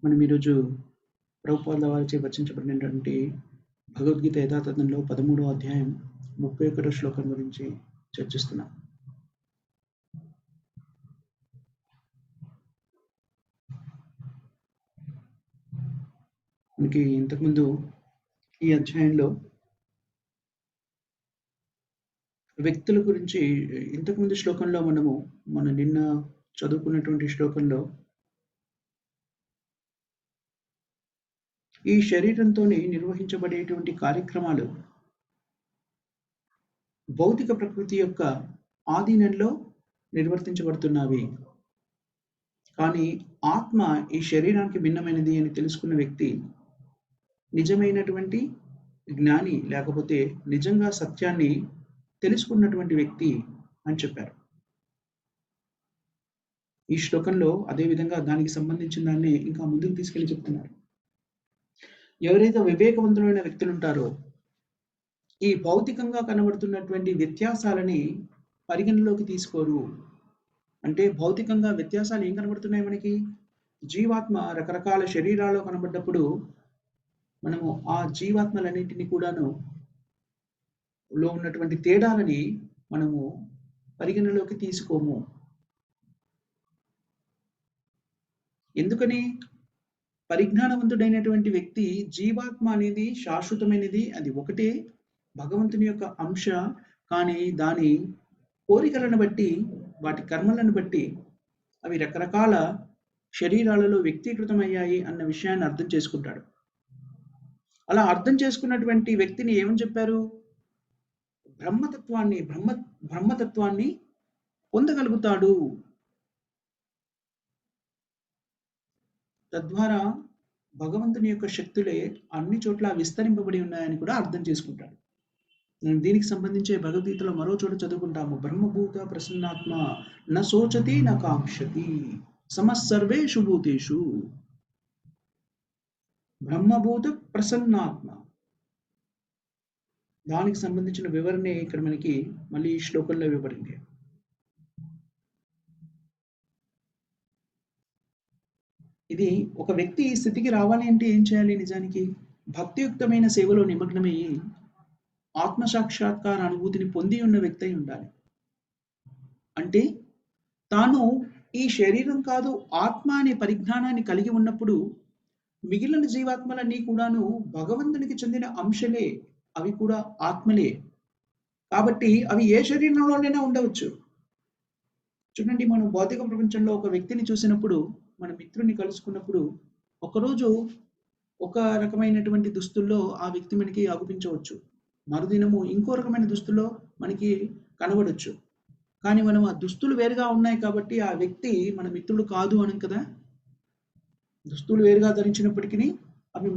మనం ఈరోజు ప్రభుపాదుల వారిచే రచించబడినటువంటి భగవద్గీత యథాతథంలో 13వ అధ్యాయం 31వ శ్లోకం గురించి చర్చిస్తున్నాం. మనకి ఇంతకుముందు ఈ అధ్యాయంలో వ్యక్తుల గురించి ఇంతకుముందు శ్లోకంలో మన నిన్న చదువుకున్నటువంటి శ్లోకంలో ఈ శరీరంతోనే నిర్వహించబడేటువంటి కార్యక్రమాలు భౌతిక ప్రకృతి యొక్క ఆధీనంలో నిర్వర్తించబడుతున్నవి. కానీ ఆత్మ ఈ శరీరానికి భిన్నమైనది అని తెలుసుకున్న వ్యక్తి నిజమైనటువంటి జ్ఞాని, లేకపోతే నిజంగా సత్యాన్ని తెలుసుకున్నటువంటి వ్యక్తి అని చెప్పారు. ఈ శ్లోకంలో అదేవిధంగా దానికి సంబంధించిన దాన్ని ఇంకా ముందుకు తీసుకెళ్లి చెప్తున్నారు. ఎవరైతే వివేకవంతులైన వ్యక్తులు ఉంటారో ఈ భౌతికంగా కనబడుతున్నటువంటి వ్యత్యాసాలని పరిగణలోకి తీసుకోరు. అంటే భౌతికంగా వ్యత్యాసాలు ఏం కనబడుతున్నాయి మనకి? జీవాత్మ రకరకాల శరీరాల్లో కనబడ్డప్పుడు మనము ఆ జీవాత్మలన్నింటినీ కూడాను లో ఉన్నటువంటి తేడాలని మనము పరిగణలోకి తీసుకోము. ఎందుకని? పరిజ్ఞానవంతుడైనటువంటి వ్యక్తి జీవాత్మ అనేది శాశ్వతమైనది, అది ఒకటే భగవంతుని యొక్క అంశ. కానీ దాని కోరికలను బట్టి, వాటి కర్మలను బట్టి అవి రకరకాల శరీరాలలో వ్యక్తీకృతమయ్యాయి అన్న విషయాన్ని అర్థం చేసుకుంటాడు. అలా అర్థం చేసుకున్నటువంటి వ్యక్తిని ఏమని చెప్పారు? బ్రహ్మతత్వాన్ని పొందగలుగుతాడు. తద్వారా భగవంతుని యొక్క శక్తులే అన్ని చోట్ల విస్తరింపబడి ఉన్నాయని కూడా అర్థం చేసుకుంటాడు. దీనికి సంబంధించే భగవద్గీతలో మరో చోట చదువుకుంటాము. బ్రహ్మభూత ప్రసన్నాత్మ న శోచతి న కాంక్షతి సమస్సర్వేషు భూతేషు. బ్రహ్మభూత ప్రసన్నాత్మ, దానికి సంబంధించిన వివరణే ఇక్కడ మనకి మళ్ళీ ఈ శ్లోకంలో ఇవ్వబడింది. ఇది ఒక వ్యక్తి ఈ స్థితికి రావాలి అంటే ఏం చేయాలి? నిజానికి భక్తియుక్తమైన సేవలో నిమగ్నమయ్యి ఆత్మసాక్షాత్కార అనుభూతిని పొంది ఉన్న వ్యక్తి అయి ఉండాలి. అంటే తాను ఈ శరీరం కాదు, ఆత్మ అనే పరిజ్ఞానాన్ని కలిగి ఉన్నప్పుడు మిగిలిన జీవాత్మలన్నీ కూడాను భగవంతునికి చెందిన అంశలే, అవి కూడా ఆత్మలే. కాబట్టి అవి ఏ శరీరంలోనైనా ఉండవచ్చు. చూడండి, మనం భౌతిక ప్రపంచంలో ఒక వ్యక్తిని చూసినప్పుడు, మన మిత్రుని కలుసుకున్నప్పుడు ఒకరోజు ఒక రకమైనటువంటి దుస్తుల్లో ఆ వ్యక్తి మనకి అగుపించవచ్చు, మరుదినము ఇంకో రకమైన దుస్తుల్లో మనకి కనబడవచ్చు. కానీ మనం ఆ దుస్తులు వేరుగా ఉన్నాయి కాబట్టి ఆ వ్యక్తి మన మిత్రుడు కాదు అనం కదా. దుస్తులు వేరుగా ధరించినప్పటికీ అవి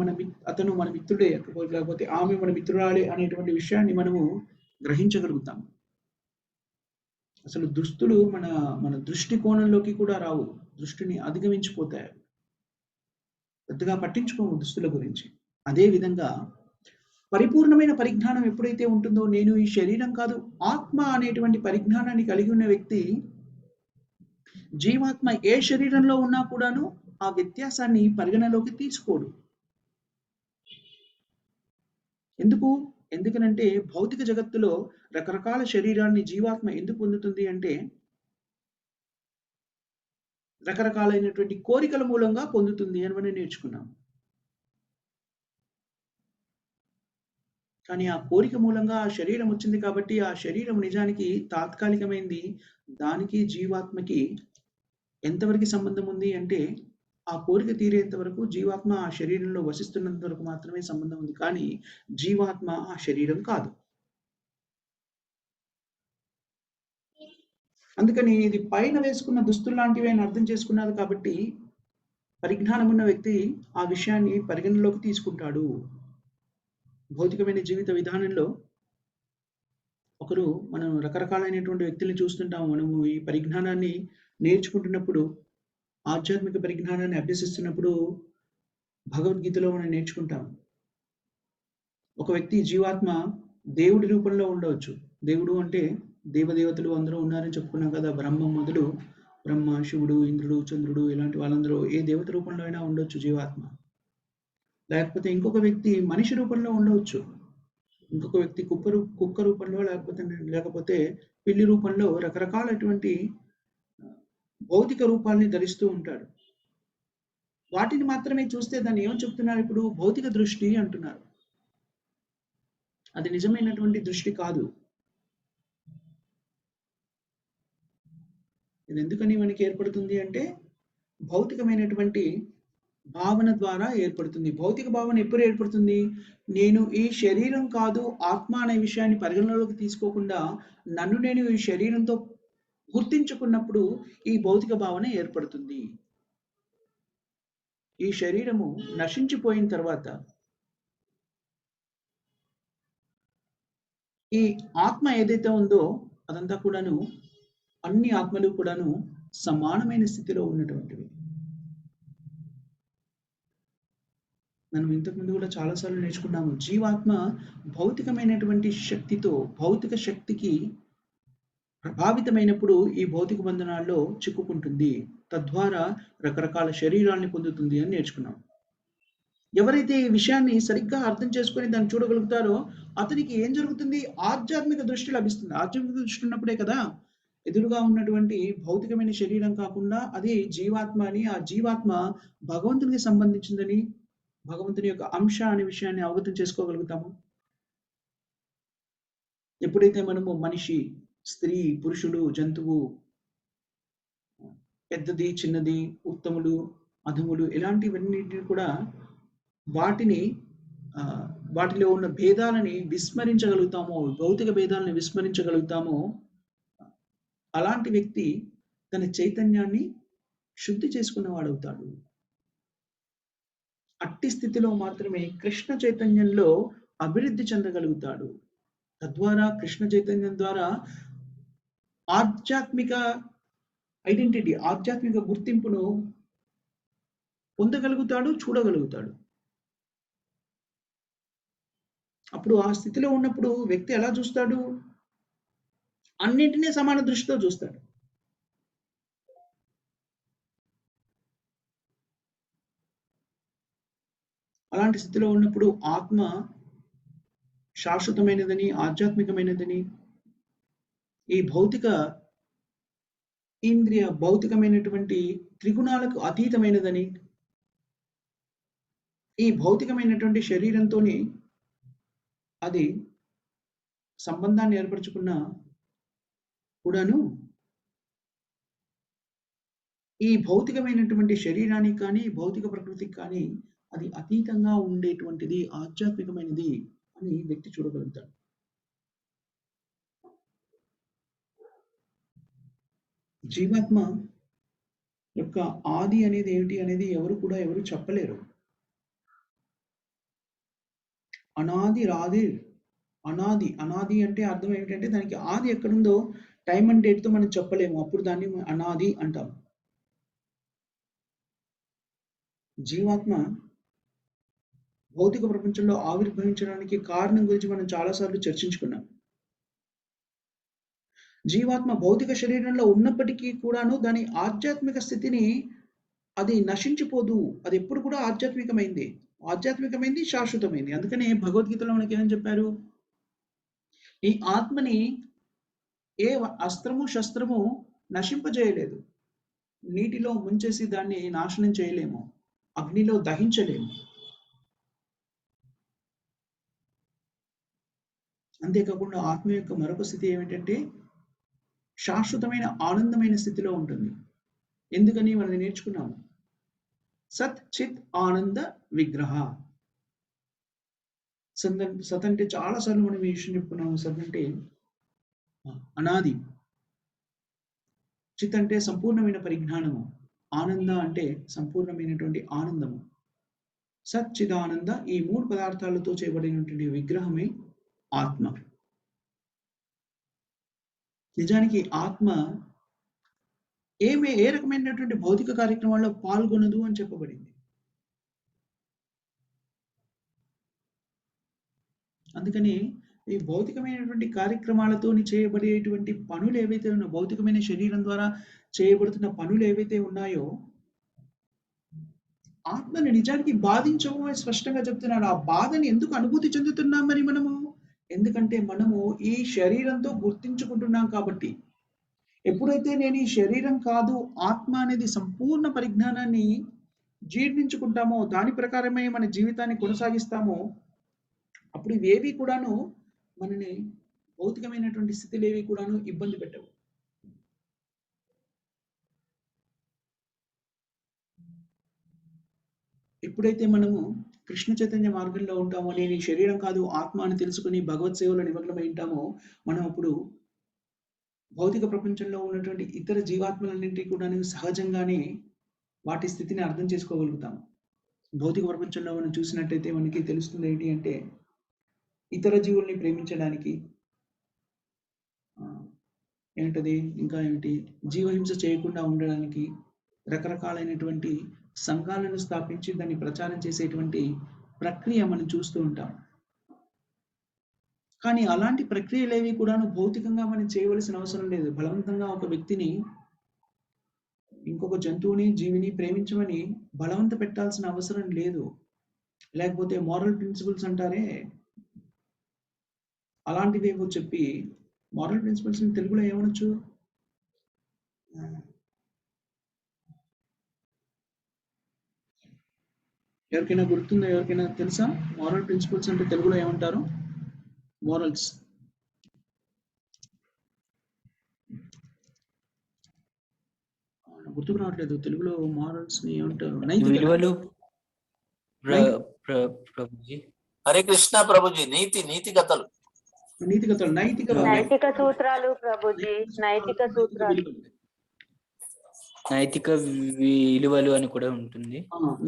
అతను మన మిత్రుడే, లేకపోతే ఆమె మన మిత్రురాలే అనేటువంటి విషయాన్ని మనము గ్రహించగలుగుతాం. అసలు దుస్తులు మన దృష్టి కోణంలోకి కూడా రావు, దృష్టిని అధిగమించిపోతాయి. పెద్దగా పట్టించుకోము దుస్తుల గురించి. అదే విధంగా పరిపూర్ణమైన పరిజ్ఞానం ఎప్పుడైతే ఉంటుందో, నేను ఈ శరీరం కాదు ఆత్మ అనేటువంటి పరిజ్ఞానాన్ని కలిగి ఉన్న వ్యక్తి జీవాత్మ ఏ శరీరంలో ఉన్నా కూడాను ఆ వ్యత్యాసాన్ని పరిగణలోకి తీసుకోడు. ఎందుకనంటే భౌతిక జగత్తులో రకరకాల శరీరాన్ని జీవాత్మ ఎందుకు పొందుతుంది అంటే రకరకాలైనటువంటి కోరికల మూలంగా పొందుతుంది అని మనం నేర్చుకున్నాం. కానీ ఆ కోరిక మూలంగా ఆ శరీరం వచ్చింది కాబట్టి ఆ శరీరం నిజానికి తాత్కాలికమైంది. దానికి జీవాత్మకి ఎంతవరకు సంబంధం ఉంది అంటే ఆ కోరిక తీరేంత వరకు జీవాత్మ ఆ శరీరంలో వసిస్తున్నంత వరకు మాత్రమే సంబంధం ఉంది. కానీ జీవాత్మ ఆ శరీరం కాదు. అందుకని ఇది పైన వేసుకున్న దుస్తులు లాంటివి అని అర్థం చేసుకున్నారు కాబట్టి పరిజ్ఞానం ఉన్న వ్యక్తి ఆ విషయాన్ని పరిగణలోకి తీసుకుంటాడు. భౌతికమైన జీవిత విధానంలో మనం రకరకాలైనటువంటి వ్యక్తుల్ని చూస్తుంటాము. మనము ఈ పరిజ్ఞానాన్ని నేర్చుకుంటున్నప్పుడు, ఆధ్యాత్మిక పరిజ్ఞానాన్ని అభ్యసిస్తున్నప్పుడు భగవద్గీతలో మనం నేర్చుకుంటాం. ఒక వ్యక్తి జీవాత్మ దేవుడి రూపంలో ఉండవచ్చు. దేవుడు అంటే దేవదేవతలు అందరూ ఉన్నారని చెప్పుకున్నాం కదా. బ్రహ్మ మొదలు బ్రహ్మ, శివుడు, ఇంద్రుడు, చంద్రుడు ఇలాంటి వాళ్ళందరూ ఏ దేవత రూపంలో అయినా ఉండొచ్చు జీవాత్మ. లేకపోతే ఇంకొక వ్యక్తి మనిషి రూపంలో ఉండవచ్చు. ఇంకొక వ్యక్తి కుక్క రూపంలో లేకపోతే పిల్లి రూపంలో రకరకాలైనటువంటి భౌతిక రూపాల్ని ధరిస్తూ ఉంటాడు. వాటిని మాత్రమే చూస్తే దాన్ని ఏమని చెప్తున్నారు ఇప్పుడు? భౌతిక దృష్టి అంటున్నారు. అది నిజమైనటువంటి దృష్టి కాదు. ఇది ఎందుకని మనకి ఏర్పడుతుంది అంటే భౌతికమైనటువంటి భావన ద్వారా ఏర్పడుతుంది. భౌతిక భావన ఎప్పుడు ఏర్పడుతుంది? నేను ఈ శరీరం కాదు ఆత్మ అనే విషయాన్ని పరిగణనలోకి తీసుకోకుండా నన్ను నేను ఈ శరీరంతో గుర్తించుకున్నప్పుడు ఈ భౌతిక భావన ఏర్పడుతుంది. ఈ శరీరము నశించిపోయిన తర్వాత ఈ ఆత్మ ఏదైతే ఉందో అదంతా కూడాను అన్ని ఆత్మలు కూడాను సమానమైన స్థితిలో ఉన్నటువంటివి. మనం ఇంతకుముందు కూడా చాలాసార్లు నేర్చుకున్నాము. జీవాత్మ భౌతికమైనటువంటి శక్తితో భౌతిక శక్తికి ప్రభావితమైనప్పుడు ఈ భౌతిక బంధనాల్లో చిక్కుకుంటుంది. తద్వారా రకరకాల శరీరాల్ని పొందుతుంది అని నేర్చుకున్నాం. ఎవరైతే ఈ విషయాన్ని సరిగ్గా అర్థం చేసుకొని దాన్ని చూడగలుగుతారో అతనికి ఏం జరుగుతుంది? ఆధ్యాత్మిక దృష్టి లభిస్తుంది. ఆధ్యాత్మిక దృష్టి ఉన్నప్పుడే కదా ఎదురుగా ఉన్నటువంటి భౌతికమైన శరీరం కాకుండా అది జీవాత్మ అని, ఆ జీవాత్మ భగవంతునికి సంబంధించిందని, భగవంతుని యొక్క అంశ అనే విషయాన్ని అవగతం చేసుకోగలుగుతాము. ఎప్పుడైతే మనము మనిషి, స్త్రీ, పురుషుడు, జంతువు, పెద్దది, చిన్నది, ఉత్తములు, అధములు ఇలాంటివన్నిటిని కూడా వాటిని వాటిలో ఉన్న భేదాలని విస్మరించగలుగుతామో, భౌతిక భేదాలను విస్మరించగలుగుతామో అలాంటి వ్యక్తి తన చైతన్యాన్ని శుద్ధి చేసుకున్నవాడవుతాడు. అట్టి స్థితిలో మాత్రమే కృష్ణ చైతన్యంలో అభివృద్ధి చెందగలుగుతాడు. తద్వారా కృష్ణ చైతన్యం ద్వారా ఆధ్యాత్మిక ఐడెంటిటీ, ఆధ్యాత్మిక గుర్తింపును పొందగలుగుతాడు, చూడగలుగుతాడు. అప్పుడు ఆ స్థితిలో ఉన్నప్పుడు వ్యక్తి ఎలా చూస్తాడు? అన్నింటినీ సమాన దృష్టితో చూస్తాడు. అలాంటి స్థితిలో ఉన్నప్పుడు ఆత్మ శాశ్వతమైనదని, ఆధ్యాత్మికమైనదని, ఈ భౌతిక ఇంద్రియ భౌతికమైనటువంటి త్రిగుణాలకు అతీతమైనదని, ఈ భౌతికమైనటువంటి శరీరంతోని అది సంబంధాన్ని ఏర్పరచుకున్న కూడాను ఈ భౌతికమైనటువంటి శరీరానికి కానీ, భౌతిక ప్రకృతికి కానీ అది అతీతంగా ఉండేటువంటిది, ఆధ్యాత్మికమైనది అని వ్యక్తి చూడగలుగుతాడు. జీవాత్మ యొక్క ఆది అనేది ఏమిటి అనేది ఎవరు చెప్పలేరు. అనాది రాది, అనాది అంటే అర్థం ఏమిటంటే దానికి ఆది ఎక్కడుందో టైం అండ్ డేట్‌తో మనం చెప్పలేము. అప్పుడు దాన్ని అనాది అంటాం. జీవాత్మ భౌతిక ప్రపంచంలో ఆవిర్భవించడానికి కారణం గురించి మనం చాలా సార్లు చర్చించుకున్నాం. జీవాత్మ భౌతిక శరీరంలో ఉన్నప్పటికీ కూడాను దాని ఆధ్యాత్మిక స్థితిని అది నశించిపోదు. అది ఎప్పుడు కూడా ఆధ్యాత్మికమైంది. ఆధ్యాత్మికమైంది, శాశ్వతమైంది. అందుకనే భగవద్గీతలో మనకి ఏమని చెప్పారు? ఈ ఆత్మని ఏ అస్త్రము, శస్త్రము నశింపజేయలేదు. నీటిలో ముంచేసి దాన్ని నాశనం చేయలేము. అగ్నిలో దహించలేము. అంతేకాకుండా ఆత్మ యొక్క మరొక స్థితి ఏమిటంటే శాశ్వతమైన ఆనందమైన స్థితిలో ఉంటుంది. ఎందుకని మనం నేర్చుకున్నాము. సత్ చిత్ ఆనంద విగ్రహ. సత్ అంటే చాలా సార్లు మనం ఈ విషయం చెప్పుకున్నాము. సత్ అంటే అనాది, చిత్ అంటే సంపూర్ణమైన పరిజ్ఞానము, ఆనంద అంటే సంపూర్ణమైనటువంటి ఆనందము. సచ్చిదానంద ఈ మూడు పదార్థాలతో చేయబడినటువంటి విగ్రహమే ఆత్మ. నిజానికి ఆత్మ ఏ రకమైనటువంటి భౌతిక కార్యక్రమాల్లో పాల్గొనదు అని చెప్పబడింది. అందుకని ఈ భౌతికమైనటువంటి కార్యక్రమాలతోని చేయబడేటువంటి పనులు ఏవైతే ఉన్నాయో, భౌతికమైన శరీరం ద్వారా చేయబడుతున్న పనులు ఏవైతే ఉన్నాయో, ఆత్మని నిజానికి బాధించవు అని స్పష్టంగా చెప్తున్నాడు. ఆ బాధని ఎందుకు అనుభూతి చెందుతున్నాం మరి మనము? ఎందుకంటే మనము ఈ శరీరంతో గుర్తించుకుంటున్నాం కాబట్టి. ఎప్పుడైతే నేను ఈ శరీరం కాదు, ఆత్మ అనేది సంపూర్ణ పరిజ్ఞానాన్ని జీర్ణించుకుంటామో, దాని ప్రకారమే మన జీవితాన్ని కొనసాగిస్తామో, అప్పుడు ఇవేవి కూడాను మనని భౌతికమైనటువంటి స్థితిలేవి కూడాను ఇబ్బంది పెట్టవు. ఎప్పుడైతే మనము కృష్ణ చైతన్య మార్గంలో ఉంటామో, నేను ఈ శరీరం కాదు ఆత్మ అని తెలుసుకొని భగవత్ సేవలో నిమగ్నమై ఉంటామో, మనం అప్పుడు భౌతిక ప్రపంచంలో ఉన్నటువంటి ఇతర జీవాత్మలన్నింటినీ కూడాను సహజంగానే వాటి స్థితిని అర్థం చేసుకోగలుగుతాం. భౌతిక ప్రపంచంలో మనం చూసినట్టయితే మనకి తెలుస్తుంది ఏంటి అంటే, ఇతర జీవుల్ని ప్రేమించడానికి ఏంటది ఇంకా ఏంటి జీవహింస చేయకుండా ఉండడానికి రకరకాలైనటువంటి సంఘాలను స్థాపించి దాన్ని ప్రచారం చేసేటువంటి ప్రక్రియ మనం చూస్తూ ఉంటాం. కానీ అలాంటి ప్రక్రియలేవి కూడాను భౌతికంగా మనం చేయవలసిన అవసరం లేదు. బలవంతంగా ఒక వ్యక్తిని, ఇంకొక జంతువుని, జీవిని ప్రేమించమని బలవంత పెట్టాల్సిన అవసరం లేదు. లేకపోతే మోరల్ ప్రిన్సిపల్స్ అంటారే, అలాంటివేవో చెప్పి మోరల్ ప్రిన్సిపల్స్‌ని తెలుగులో ఏమనొచ్చు? ఎవరికైనా గుర్తుందా? ఎవరికైనా తెలుసా? మోరల్ ప్రిన్సిపల్స్ అంటే తెలుగులో ఏమంటారు? మోరల్స్. గుర్తుకు రావట్లేదు. తెలుగులో మోరల్స్‌ని ఏమంటారు? నైతికత. విలువలు నైతి ప్రభుజీ. హరే కృష్ణ ప్రభుజీ. నీతి కథలు. నీతికతలు. నైతిక సూత్రాలు ప్రభుజీ. నైతిక సూత్రాలు. నైతిక విలువలు అని కూడా ఉంటుంది.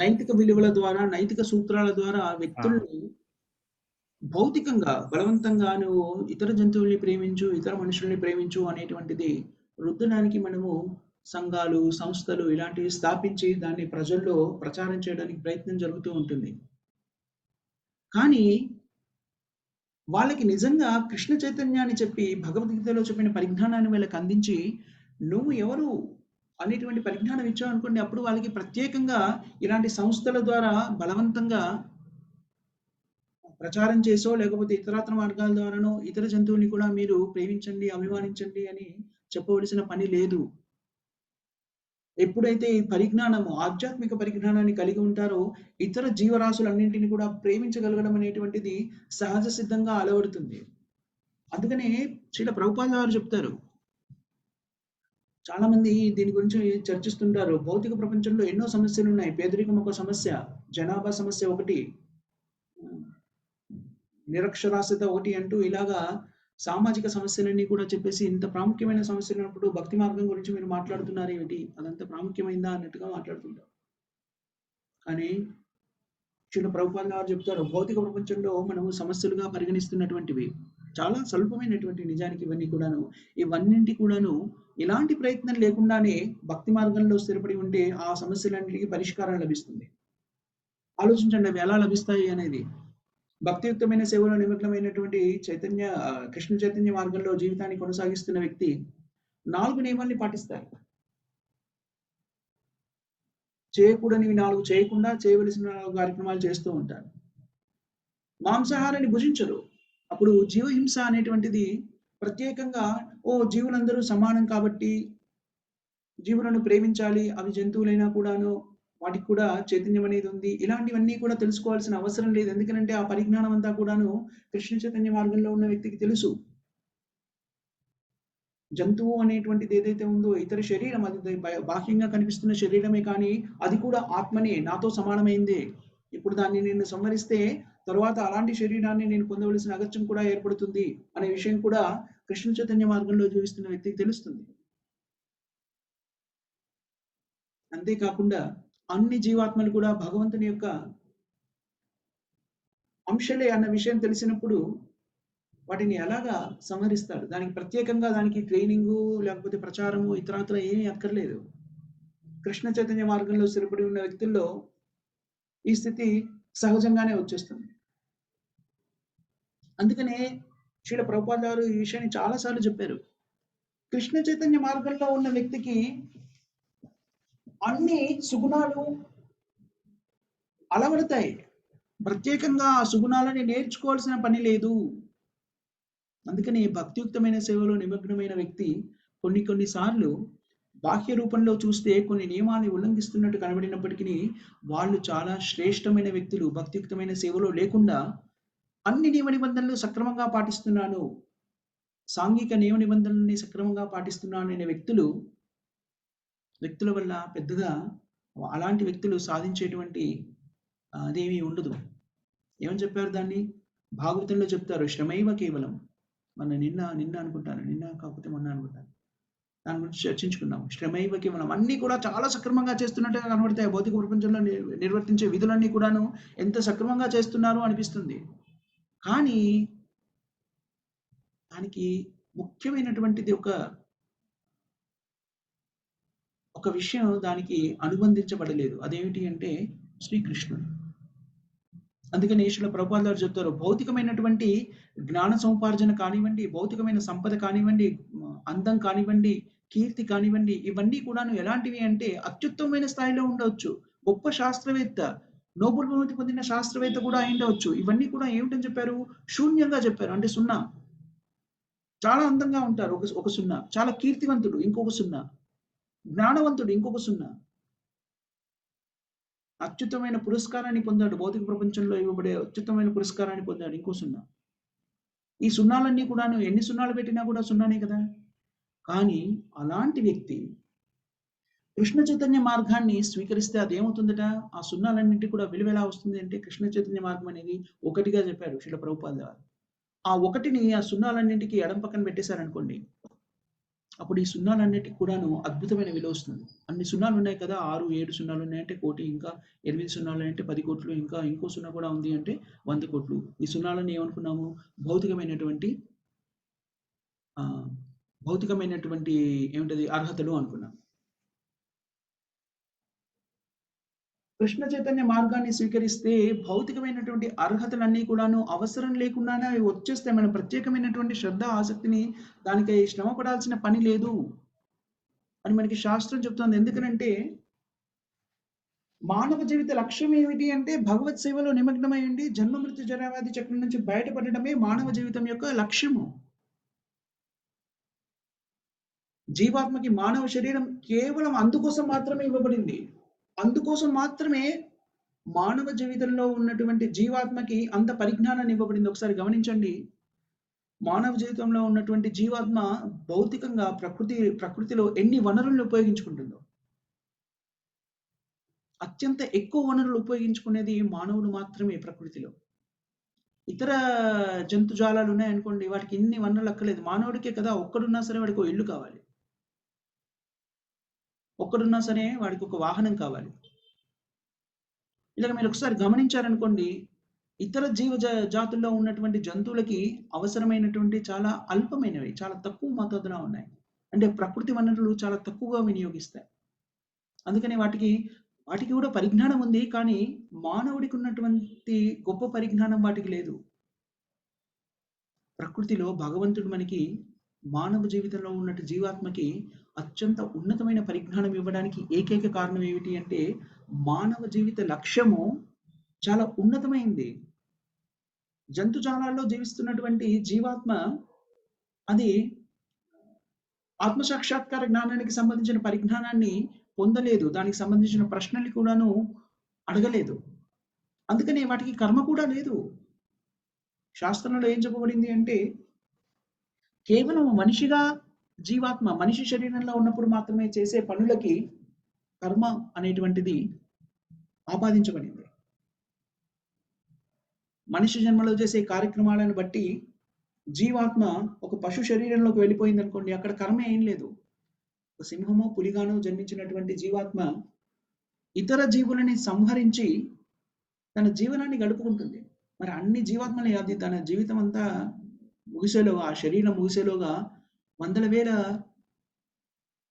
నైతిక విలువల ద్వారా, నైతిక సూత్రాల ద్వారా వ్యక్తుల్ని భౌతికంగా బలవంతంగా నువ్వు ఇతర జంతువుల్ని ప్రేమించు, ఇతర మనుషుల్ని ప్రేమించు అనేటువంటిది రుద్దడానికి మనము సంఘాలు, సంస్థలు ఇలాంటివి స్థాపించి దాన్ని ప్రజల్లో ప్రచారం చేయడానికి ప్రయత్నం జరుగుతూ ఉంటుంది. కానీ వాళ్ళకి నిజంగా కృష్ణ చైతన్యాన్ని చెప్పి భగవద్గీతలో చెప్పిన పరిజ్ఞానాన్ని వీళ్ళకి అందించి, నువ్వు ఎవరు అనేటువంటి పరిజ్ఞానం ఇచ్చావు అనుకోండి, అప్పుడు వాళ్ళకి ప్రత్యేకంగా ఇలాంటి సంస్థల ద్వారా బలవంతంగా ప్రచారం చేసో లేకపోతే ఇతరత్ర మార్గాల ద్వారానో ఇతర జంతువుల్ని కూడా మీరు ప్రేమించండి, అభిమానించండి అని చెప్పవలసిన పని లేదు. ఎప్పుడైతే ఈ పరిజ్ఞానము, ఆధ్యాత్మిక పరిజ్ఞానాన్ని కలిగి ఉంటారో, ఇతర జీవరాశులన్నింటినీ కూడా ప్రేమించగలగడం అనేటువంటిది సహజ సిద్ధంగా అలవడుతుంది. అందుకనే శ్రీల ప్రభుపాద గారు చెప్తారు, చాలా మంది దీని గురించి చర్చిస్తుంటారు. భౌతిక ప్రపంచంలో ఎన్నో సమస్యలు ఉన్నాయి. పేదరికం ఒక సమస్య, జనాభా సమస్య ఒకటి, నిరక్షరాస్యత ఒకటి అంటూ ఇలాగా సామాజిక సమస్యలన్నీ కూడా చెప్పేసి, ఇంత ప్రాముఖ్యమైన సమస్యలు ఉన్నప్పుడు భక్తి మార్గం గురించి మీరు మాట్లాడుతున్నారు ఏమిటి, అదంత ప్రాముఖ్యమైందా అన్నట్టుగా మాట్లాడుతుంటారు. కానీ శ్రీల ప్రభుపాద గారు చెప్తారు, భౌతిక ప్రపంచంలో మనము సమస్యలుగా పరిగణిస్తున్నటువంటివి చాలా స్వల్పమైనటువంటి, నిజానికి ఇవన్నీ కూడాను, ఇవన్నింటి కూడాను ఎలాంటి ప్రయత్నం లేకుండానే భక్తి మార్గంలో స్థిరపడి ఉంటే ఆ సమస్యలన్నిటికీ పరిష్కారం లభిస్తుంది. ఆలోచించండి అవి ఎలా లభిస్తాయి అనేది. భక్తియుక్తమైన సేవలో నిమగ్నమైనటువంటి కృష్ణ చైతన్య మార్గంలో జీవితాన్ని కొనసాగిస్తున్న వ్యక్తి 4 నియమాల్ని పాటిస్తారు. చేయకూడనివి 4 చేయకుండా చేయవలసిన 4 కార్యక్రమాలు చేస్తూ ఉంటారు. మాంసాహారాన్ని భుజించరు. అప్పుడు జీవహింస అనేటువంటిది ప్రత్యేకంగా, జీవులందరూ సమానం కాబట్టి జీవులను ప్రేమించాలి, అవి జంతువులైనా కూడాను వాటికి కూడా చైతన్యం అనేది ఉంది, ఇలాంటివన్నీ కూడా తెలుసుకోవాల్సిన అవసరం లేదు. ఎందుకంటే ఆ పరిజ్ఞానం అంతా కూడాను కృష్ణ చైతన్య మార్గంలో ఉన్న వ్యక్తికి తెలుసు. జంతువు అనేటువంటిది ఏదైతే ఉందో, ఇతర శరీరం, అది బాహ్యంగా కనిపిస్తున్న శరీరమే కానీ అది కూడా ఆత్మనే, నాతో సమానమైందే. ఇప్పుడు దాన్ని నేను సంహరిస్తే తర్వాత అలాంటి శరీరాన్ని నేను పొందవలసిన అగత్యం కూడా ఏర్పడుతుంది అనే విషయం కూడా కృష్ణ చైతన్య మార్గంలో జీవిస్తున్న వ్యక్తికి తెలుస్తుంది. అంతేకాకుండా అన్ని జీవాత్మలు కూడా భగవంతుని యొక్క అంశలే అన్న విషయం తెలిసినప్పుడు వాటిని ఎలాగా సంహరిస్తాడు. దానికి ప్రత్యేకంగా దానికి ట్రైనింగు లేకపోతే ప్రచారము ఇతరాత్ర ఏమీ అక్కర్లేదు. కృష్ణ చైతన్య మార్గంలో స్థిరపడి ఉన్న వ్యక్తుల్లో ఈ స్థితి సహజంగానే వచ్చేస్తుంది. అందుకనే శ్రీల ప్రభుపాద గారు ఈ విషయాన్ని చాలా సార్లు చెప్పారు. కృష్ణ చైతన్య మార్గంలో ఉన్న వ్యక్తికి అన్ని సుగుణాలు అలవడతాయి. ప్రత్యేకంగా ఆ సుగుణాలని నేర్చుకోవాల్సిన పని లేదు. అందుకని భక్తియుక్తమైన సేవలో నిమగ్నమైన వ్యక్తి కొన్ని సార్లు బాహ్య రూపంలో చూస్తే కొన్ని నియమాన్ని ఉల్లంఘిస్తున్నట్టు కనబడినప్పటికీ వాళ్ళు చాలా శ్రేష్టమైన వ్యక్తులు. భక్తియుక్తమైన సేవలో లేకుండా అన్ని నియమ నిబంధనలు సక్రమంగా పాటిస్తున్నాను, సాంఘిక నియమ నిబంధనల్ని సక్రమంగా పాటిస్తున్నాను అనే వ్యక్తుల వల్ల పెద్దగా అలాంటి వ్యక్తులు సాధించేటువంటి అదేమీ ఉండదు. ఏమని చెప్పారు దాన్ని? భాగవతంలో చెప్తారు, శ్రమైవ కేవలం. నిన్న అనుకుంటాను, నిన్న కాకపోతే మొన్న అనుకుంటాను, దాని గురించి చర్చించుకున్నాం. శ్రమైవ కేవలం అన్నీ కూడా చాలా సక్రమంగా చేస్తున్నట్టుగా కనబడతాయి. భౌతిక ప్రపంచంలో నిర్వర్తించే విధులన్నీ కూడాను ఎంత సక్రమంగా చేస్తున్నారు అనిపిస్తుంది. కానీ దానికి ముఖ్యమైనటువంటిది ఒక విషయం దానికి అనుబంధించబడలేదు. అదేమిటి అంటే శ్రీకృష్ణుడు. అందుకని శ్రీల ప్రభుపాద గారు చెప్తారు, భౌతికమైనటువంటి జ్ఞాన సముపార్జన కానివ్వండి, భౌతికమైన సంపద కానివ్వండి, అందం కానివ్వండి, కీర్తి కానివ్వండి, ఇవన్నీ కూడాను ఎలాంటివి అంటే అత్యుత్తమమైన స్థాయిలో ఉండవచ్చు. గొప్ప శాస్త్రవేత్త, నోబెల్ బహుమతి పొందిన శాస్త్రవేత్త కూడా అయిండవచ్చు. ఇవన్నీ కూడా ఏమిటని చెప్పారు? శూన్యంగా చెప్పారు. అంటే సున్నా. చాలా అందంగా ఉంటారు ఒక సున్నా, చాలా కీర్తివంతుడు ఇంకొక సున్నా, జ్ఞానవంతుడు ఇంకొక సున్నా, అత్యుత్తమైన పురస్కారాన్ని పొందాడు, భౌతిక ప్రపంచంలో ఇవ్వబడే అత్యుత్తమైన పురస్కారాన్ని పొందాడు ఇంకో సున్నా. ఈ సున్నాలన్నీ కూడాను ఎన్ని సున్నాలు పెట్టినా కూడా సున్నానే కదా. కానీ అలాంటి వ్యక్తి కృష్ణ చైతన్య మార్గాన్ని స్వీకరిస్తే అదేమవుతుందట? ఆ సున్నాలన్నింటి కూడా విలువ ఎలా వస్తుంది అంటే కృష్ణ చైతన్య మార్గం అనేది ఒకటిగా చెప్పారు శ్రీల ప్రభుపాద గారు. ఆ ఒకటిని ఆ సున్నాలన్నింటికి ఎడం పక్కన పెట్టేశారనుకోండి, అప్పుడు ఈ సున్నాలన్నిటికి కూడాను అద్భుతమైన విలువ వస్తుంది. అన్ని సున్నాలు ఉన్నాయి కదా, 6, 7 సున్నాలు ఉన్నాయంటే కోటి, ఇంకా 8 సున్నాలు అంటే 10 కోట్లు, ఇంకా ఇంకో సున్నా కూడా ఉంది అంటే 100 కోట్లు. ఈ సున్నాలని ఏమనుకున్నాము? భౌతికమైనటువంటి ఏమిటది అర్హతలు అనుకున్నాం. కృష్ణ చైతన్య మార్గాన్ని స్వీకరిస్తే భౌతికమైనటువంటి అర్హతలన్నీ కూడాను అవసరం లేకుండానే అవి వచ్చేస్తే మన ప్రత్యేకమైనటువంటి శ్రద్ధ, ఆసక్తిని దానికి శ్రమ పడాల్సిన పని లేదు అని మనకి శాస్త్రం చెప్తుంది. ఎందుకనంటే మానవ జీవిత లక్ష్యం ఏమిటి అంటే భగవత్ సేవలో నిమగ్నమై ఉండి జన్మ మృత్యు జరావ్యాధి చక్రం నుంచి బయటపడటమే మానవ జీవితం యొక్క లక్ష్యము. జీవాత్మకి మానవ శరీరం కేవలం అందుకోసం మాత్రమే ఇవ్వబడింది. అందుకోసం మాత్రమే మానవ జీవితంలో ఉన్నటువంటి జీవాత్మకి అంత పరిజ్ఞానాన్ని ఇవ్వబడింది. ఒకసారి గమనించండి, మానవ జీవితంలో ఉన్నటువంటి జీవాత్మ భౌతికంగా ప్రకృతిలో ఎన్ని వనరులను ఉపయోగించుకుంటుందో, అత్యంత ఎక్కువ వనరులు ఉపయోగించుకునేది మానవుడు మాత్రమే ప్రకృతిలో. ఇతర జంతుజాలాలు ఉన్నాయనుకోండి, వాటికి ఇన్ని వనరులు అక్కర్లేదు. మానవుడికే కదా, ఒక్కడున్నా సరే వాడికి ఒక ఇల్లు కావాలి, ఒక్కడున్నా సరే వాడికి ఒక వాహనం కావాలి. ఇలాగ మీరు ఒకసారి గమనించారనుకోండి, ఇతర జాతుల్లో ఉన్నటువంటి జంతువులకి అవసరమైనటువంటి చాలా అల్పమైనవి, చాలా తక్కువ మోతాదులో ఉన్నాయి. అంటే ప్రకృతి వనరులు చాలా తక్కువగా వినియోగిస్తాయి. అందుకని వాటికి కూడా పరిజ్ఞానం ఉంది, కానీ మానవుడికి ఉన్నటువంటి గొప్ప పరిజ్ఞానం వాటికి లేదు. ప్రకృతిలో భగవంతుడు మనకి మానవ జీవితంలో ఉన్నట్టు జీవాత్మకి అత్యంత ఉన్నతమైన పరిజ్ఞానం ఇవ్వడానికి ఏకైక కారణం ఏమిటి అంటే మానవ జీవిత లక్ష్యము చాలా ఉన్నతమైంది. జంతుజాలాల్లో జీవిస్తున్నటువంటి జీవాత్మ అది ఆత్మసాక్షాత్కార జ్ఞానానికి సంబంధించిన పరిజ్ఞానాన్ని పొందలేదు, దానికి సంబంధించిన ప్రశ్నలు కూడాను అడగలేదు. అందుకనే వాటికి కర్మ కూడా లేదు. శాస్త్రంలో ఏం చెప్పబడింది అంటే కేవలం మనిషిగా జీవాత్మ మనిషి శరీరంలో ఉన్నప్పుడు మాత్రమే చేసే పనులకి కర్మ అనేటువంటిది ఆపాదించబడింది. మనిషి జన్మలో చేసే కార్యక్రమాలను బట్టి జీవాత్మ ఒక పశు శరీరంలోకి వెళ్ళిపోయింది అనుకోండి, అక్కడ కర్మ ఏం లేదు. ఒక సింహమో పులిగానో జన్మించినటువంటి జీవాత్మ ఇతర జీవులని సంహరించి తన జీవనాన్ని గడుపుకుంటుంది. మరి అన్ని జీవాత్మలు అది తన జీవితం అంతా ముగిసేలోగా, ఆ శరీరం ముగిసేలోగా వందల వేల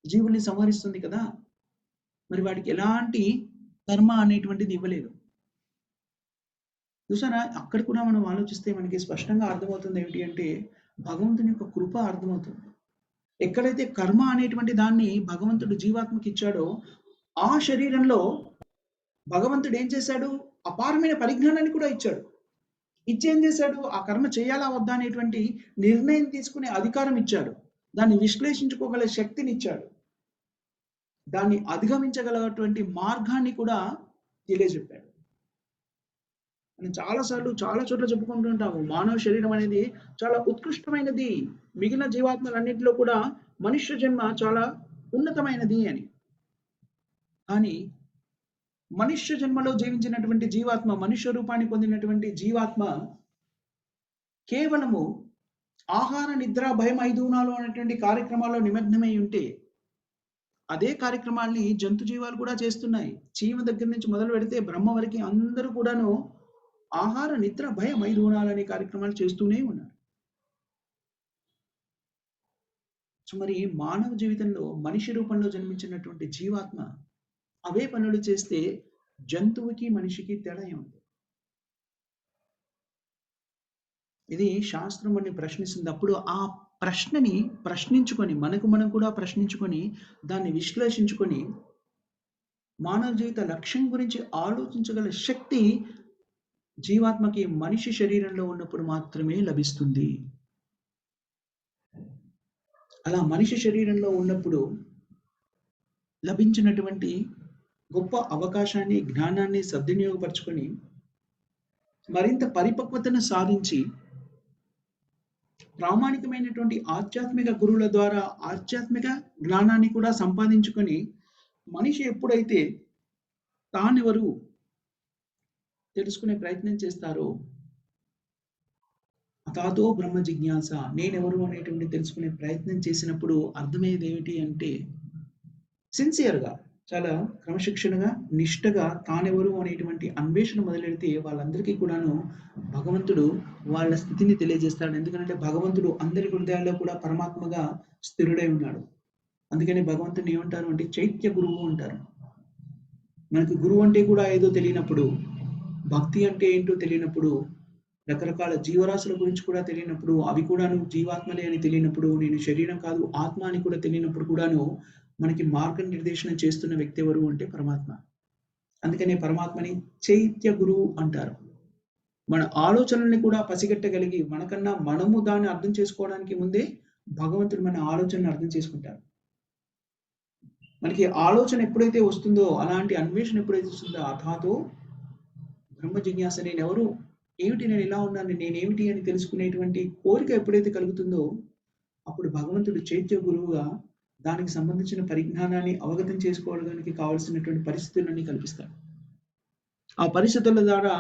జీవుల్ని సంహరిస్తుంది కదా. మరి వాడికి ఎలాంటి కర్మ అనేటువంటిది ఇవ్వలేదు. చూసారా, అక్కడ కూడా మనం ఆలోచిస్తే మనకి స్పష్టంగా అర్థమవుతుంది ఏమిటి అంటే భగవంతుని యొక్క కృప అర్థమవుతుంది. ఎక్కడైతే కర్మ అనేటువంటి దాన్ని భగవంతుడు జీవాత్మకి ఇచ్చాడో ఆ శరీరంలో భగవంతుడు ఏం చేశాడు? అపారమైన పరిజ్ఞానాన్ని కూడా ఇచ్చాడు. ఇచ్చి ఏం చేశాడు? ఆ కర్మ చేయాలా వద్దా అనేటువంటి నిర్ణయం తీసుకునే అధికారం ఇచ్చాడు. దాన్ని విశ్లేషించుకోగల శక్తిని ఇచ్చాడు. దాన్ని అధిగమించగలటువంటి మార్గాన్ని కూడా తెలియజెప్పాడు. మనం చాలాసార్లు చాలా చోట్ల చెప్పుకుంటూ ఉంటాము, మానవ శరీరం అనేది చాలా ఉత్కృష్టమైనది, మిగిలిన జీవాత్మలన్నింటిలో కూడా మనుష్య జన్మ చాలా ఉన్నతమైనది అని. కానీ మనుష్య జన్మలో జీవించినటువంటి జీవాత్మ, మనుష్య రూపాన్ని పొందినటువంటి జీవాత్మ కేవలము ఆహార, నిద్ర, భయం, 5 గుణాలు అనేటువంటి కార్యక్రమాల్లో నిమగ్నమై ఉంటే అదే కార్యక్రమాల్ని జంతు జీవాలు కూడా చేస్తున్నాయి. చీమ దగ్గర నుంచి మొదలు పెడితే బ్రహ్మ వరకు అందరూ కూడాను ఆహార, నిద్ర, భయం, 5 గుణాలు అనే కార్యక్రమాలు చేస్తూనే ఉన్నారు. సో మరి మానవ జీవితంలో మనిషి రూపంలో జన్మించినటువంటి జీవాత్మ అవే పనులు చేస్తే జంతువుకి మనిషికి తేడా ఏముంది? ఇది శాస్త్రం అని ప్రశ్నిస్తుంది. అప్పుడు ఆ ప్రశ్నని ప్రశ్నించుకొని మనం కూడా ప్రశ్నించుకొని దాన్ని విశ్లేషించుకొని మానవ జీవిత లక్ష్యం గురించి ఆలోచించగల శక్తి జీవాత్మకి మనిషి శరీరంలో ఉన్నప్పుడు మాత్రమే లభిస్తుంది. అలా మనిషి శరీరంలో ఉన్నప్పుడు లభించినటువంటి గొప్ప అవకాశాన్ని, జ్ఞానాన్ని సద్వినియోగపరచుకొని మరింత పరిపక్వతను సాధించి ప్రామాణికమైనటువంటి ఆధ్యాత్మిక గురువుల ద్వారా ఆధ్యాత్మిక జ్ఞానాన్ని కూడా సంపాదించుకొని మనిషి ఎప్పుడైతే తానెవరు తెలుసుకునే ప్రయత్నం చేస్తారో, అతాతో బ్రహ్మ జిజ్ఞాస, నేనెవరు అనేటువంటి తెలుసుకునే ప్రయత్నం చేసినప్పుడు అర్థమయ్యేది ఏమిటి అంటే, సిన్సియర్గా, చాలా క్రమశిక్షణగా, నిష్టగా తానెవరు అనేటువంటి అన్వేషణ మొదలెడితే వాళ్ళందరికీ కూడాను భగవంతుడు వాళ్ళ స్థితిని తెలియజేస్తాడు. ఎందుకంటే భగవంతుడు అందరి హృదయాల్లో కూడా పరమాత్మగా స్థిరుడై ఉన్నాడు. అందుకని భగవంతుడిని ఏమంటారు అంటే చైత్య గురువు అంటారు. మనకి గురువు అంటే కూడా ఏదో తెలియనప్పుడు, భక్తి అంటే ఏంటో తెలియనప్పుడు, రకరకాల జీవరాశుల గురించి కూడా తెలియనప్పుడు, అవి కూడాను జీవాత్మలే అని తెలియనప్పుడు, నేను శరీరం కాదు ఆత్మ అని కూడా తెలియనప్పుడు కూడాను మనకి మార్గనిర్దేశన చేస్తున్న వ్యక్తి ఎవరు అంటే పరమాత్మ. అందుకనే పరమాత్మని చైత్య గురువు అంటారు. మన ఆలోచనల్ని కూడా పసిగట్టగలిగి మనకన్నా మనము దాన్ని అర్థం చేసుకోవడానికి ముందే భగవంతుడు మన ఆలోచనను అర్థం చేసుకుంటారు. మనకి ఆలోచన ఎప్పుడైతే వస్తుందో, అలాంటి అన్వేషణ ఎప్పుడైతే వస్తుందో, అథాతో బ్రహ్మ జిజ్ఞాస, నేనెవరు, ఏమిటి, నేను ఇలా ఉన్నాను, నేనేమిటి అని తెలుసుకునేటువంటి కోరిక ఎప్పుడైతే కలుగుతుందో అప్పుడు భగవంతుడు చైత్య గురువుగా దానికి సంబంధించిన పరిజ్ఞానాన్ని అవగతం చేసుకోవడానికి కావలసినటువంటి పరిస్థితులన్నీ కల్పిస్తాడు. ఆ పరిస్థితుల ద్వారా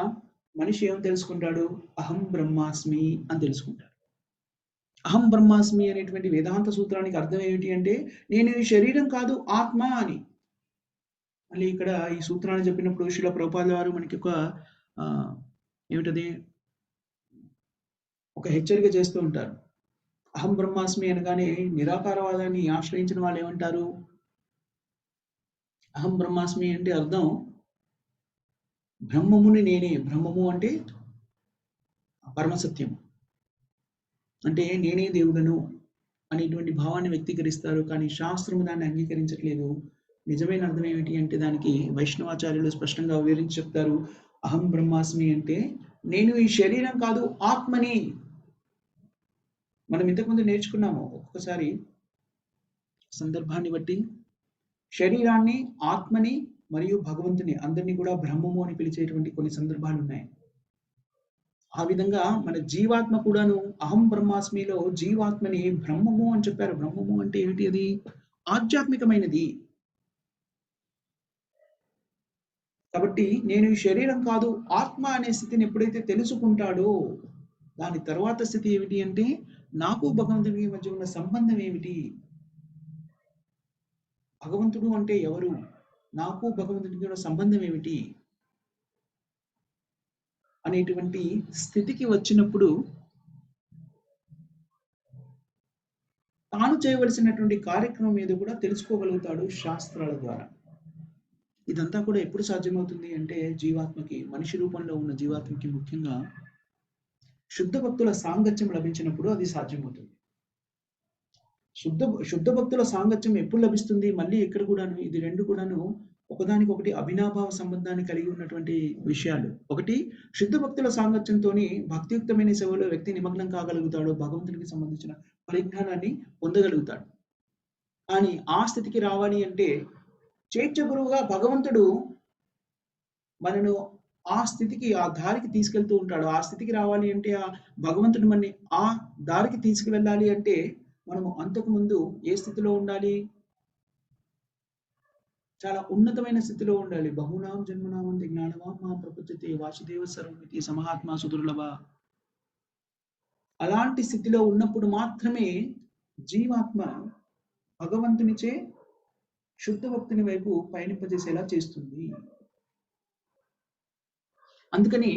మనిషి ఏం తెలుసుకుంటాడు? అహం బ్రహ్మాస్మి అని తెలుసుకుంటాడు. అహం బ్రహ్మాస్మి అనేటువంటి వేదాంత సూత్రానికి అర్థం ఏమిటి అంటే, నేను ఈ శరీరం కాదు ఆత్మ అని. మళ్ళీ ఇక్కడ ఈ సూత్రాన్ని చెప్పినప్పుడు శ్రీల ప్రభుపాదుల వారు మనకి ఏమిటది ఒక హెచ్చరిక చేస్తూ ఉంటారు. అహం బ్రహ్మాస్మి అనగానే నిరాకారవాదాన్ని ఆశ్రయించిన వాళ్ళు ఏమంటారు? అహం బ్రహ్మాస్మి అంటే అర్థం బ్రహ్మముని నేనే, బ్రహ్మము అంటే పరమసత్యం, అంటే నేనే దేవుడను అనేటువంటి భావాన్ని వ్యక్తీకరిస్తారు. కానీ శాస్త్రము దాన్ని అంగీకరించట్లేదు. నిజమైన అర్థం ఏమిటి అంటే దానికి వైష్ణవాచార్యులు స్పష్టంగా వివరించి చెప్తారు. అహం బ్రహ్మాస్మి అంటే నేను ఈ శరీరం కాదు ఆత్మని. మనం ఇంతకుముందు నేర్చుకున్నాము, ఒక్కొక్కసారి సందర్భాన్ని బట్టి శరీరాన్ని, ఆత్మని మరియు భగవంతుని అందరినీ కూడా బ్రహ్మము అని పిలిచేటువంటి కొన్ని సందర్భాలు ఉన్నాయి. ఆ విధంగా మన జీవాత్మ కూడాను అహం బ్రహ్మాస్మిలో జీవాత్మని బ్రహ్మము అని చెప్పారు. బ్రహ్మము అంటే ఏమిటి? అది ఆధ్యాత్మికమైనది. కాబట్టి నేను ఈ శరీరం కాదు ఆత్మ అనే స్థితిని ఎప్పుడైతే తెలుసుకుంటాడో దాని తర్వాత స్థితి ఏమిటి అంటే, నాకు భగవంతుడికి మధ్య ఉన్న సంబంధం ఏమిటి, భగవంతుడు అంటే ఎవరు, నాకు భగవంతుడికి ఉన్న సంబంధం ఏమిటి అనేటువంటి స్థితికి వచ్చినప్పుడు తాను చేయవలసినటువంటి కార్యక్రమం ఏదో కూడా తెలుసుకోగలుగుతాడు శాస్త్రాల ద్వారా. ఇదంతా కూడా ఎప్పుడు సాధ్యమవుతుంది అంటే జీవాత్మకి, మనిషి రూపంలో ఉన్న జీవాత్మకి ముఖ్యంగా శుద్ధ భక్తుల సాంగత్యం లభించినప్పుడు అది సాధ్యమవుతుంది. శుద్ధ భక్తుల సాంగత్యం ఎప్పుడు లభిస్తుంది? మళ్ళీ ఇక్కడ కూడాను ఇది 2 కూడాను ఒకదానికొకటి అవినాభావ సంబంధాన్ని కలిగి ఉన్నటువంటి విషయాలు. ఒకటి శుద్ధ భక్తుల సాంగత్యంతోని భక్తియుక్తమైన సేవలో వ్యక్తి నిమగ్నం కాగలుగుతాడు. భగవంతునికి సంబంధించిన పరిజ్ఞానాన్ని పొందగలుగుతాడు. కానీ ఆ స్థితికి రావాలి అంటే చైత్య గురువుగా భగవంతుడు మనను ఆ స్థితికి, ఆ దారికి తీసుకెళ్తూ ఉంటాడు. ఆ స్థితికి రావాలి అంటే ఆ భగవంతుడు మనని ఆ దారికి తీసుకువెళ్ళాలి అంటే మనము అంతకుముందు ఏ స్థితిలో ఉండాలి? చాలా ఉన్నతమైన స్థితిలో ఉండాలి. బహునాం జన్మనామంతి జ్ఞానవాం మాం ప్రపంచతే వాసుదేవ సర్వమితి సమహాత్మా సుదుర్లభ. అలాంటి స్థితిలో ఉన్నప్పుడు మాత్రమే జీవాత్మ భగవంతునిచే శుద్ధ భక్తుని వైపు పయనింపజేసేలా చేస్తుంది. అందుకని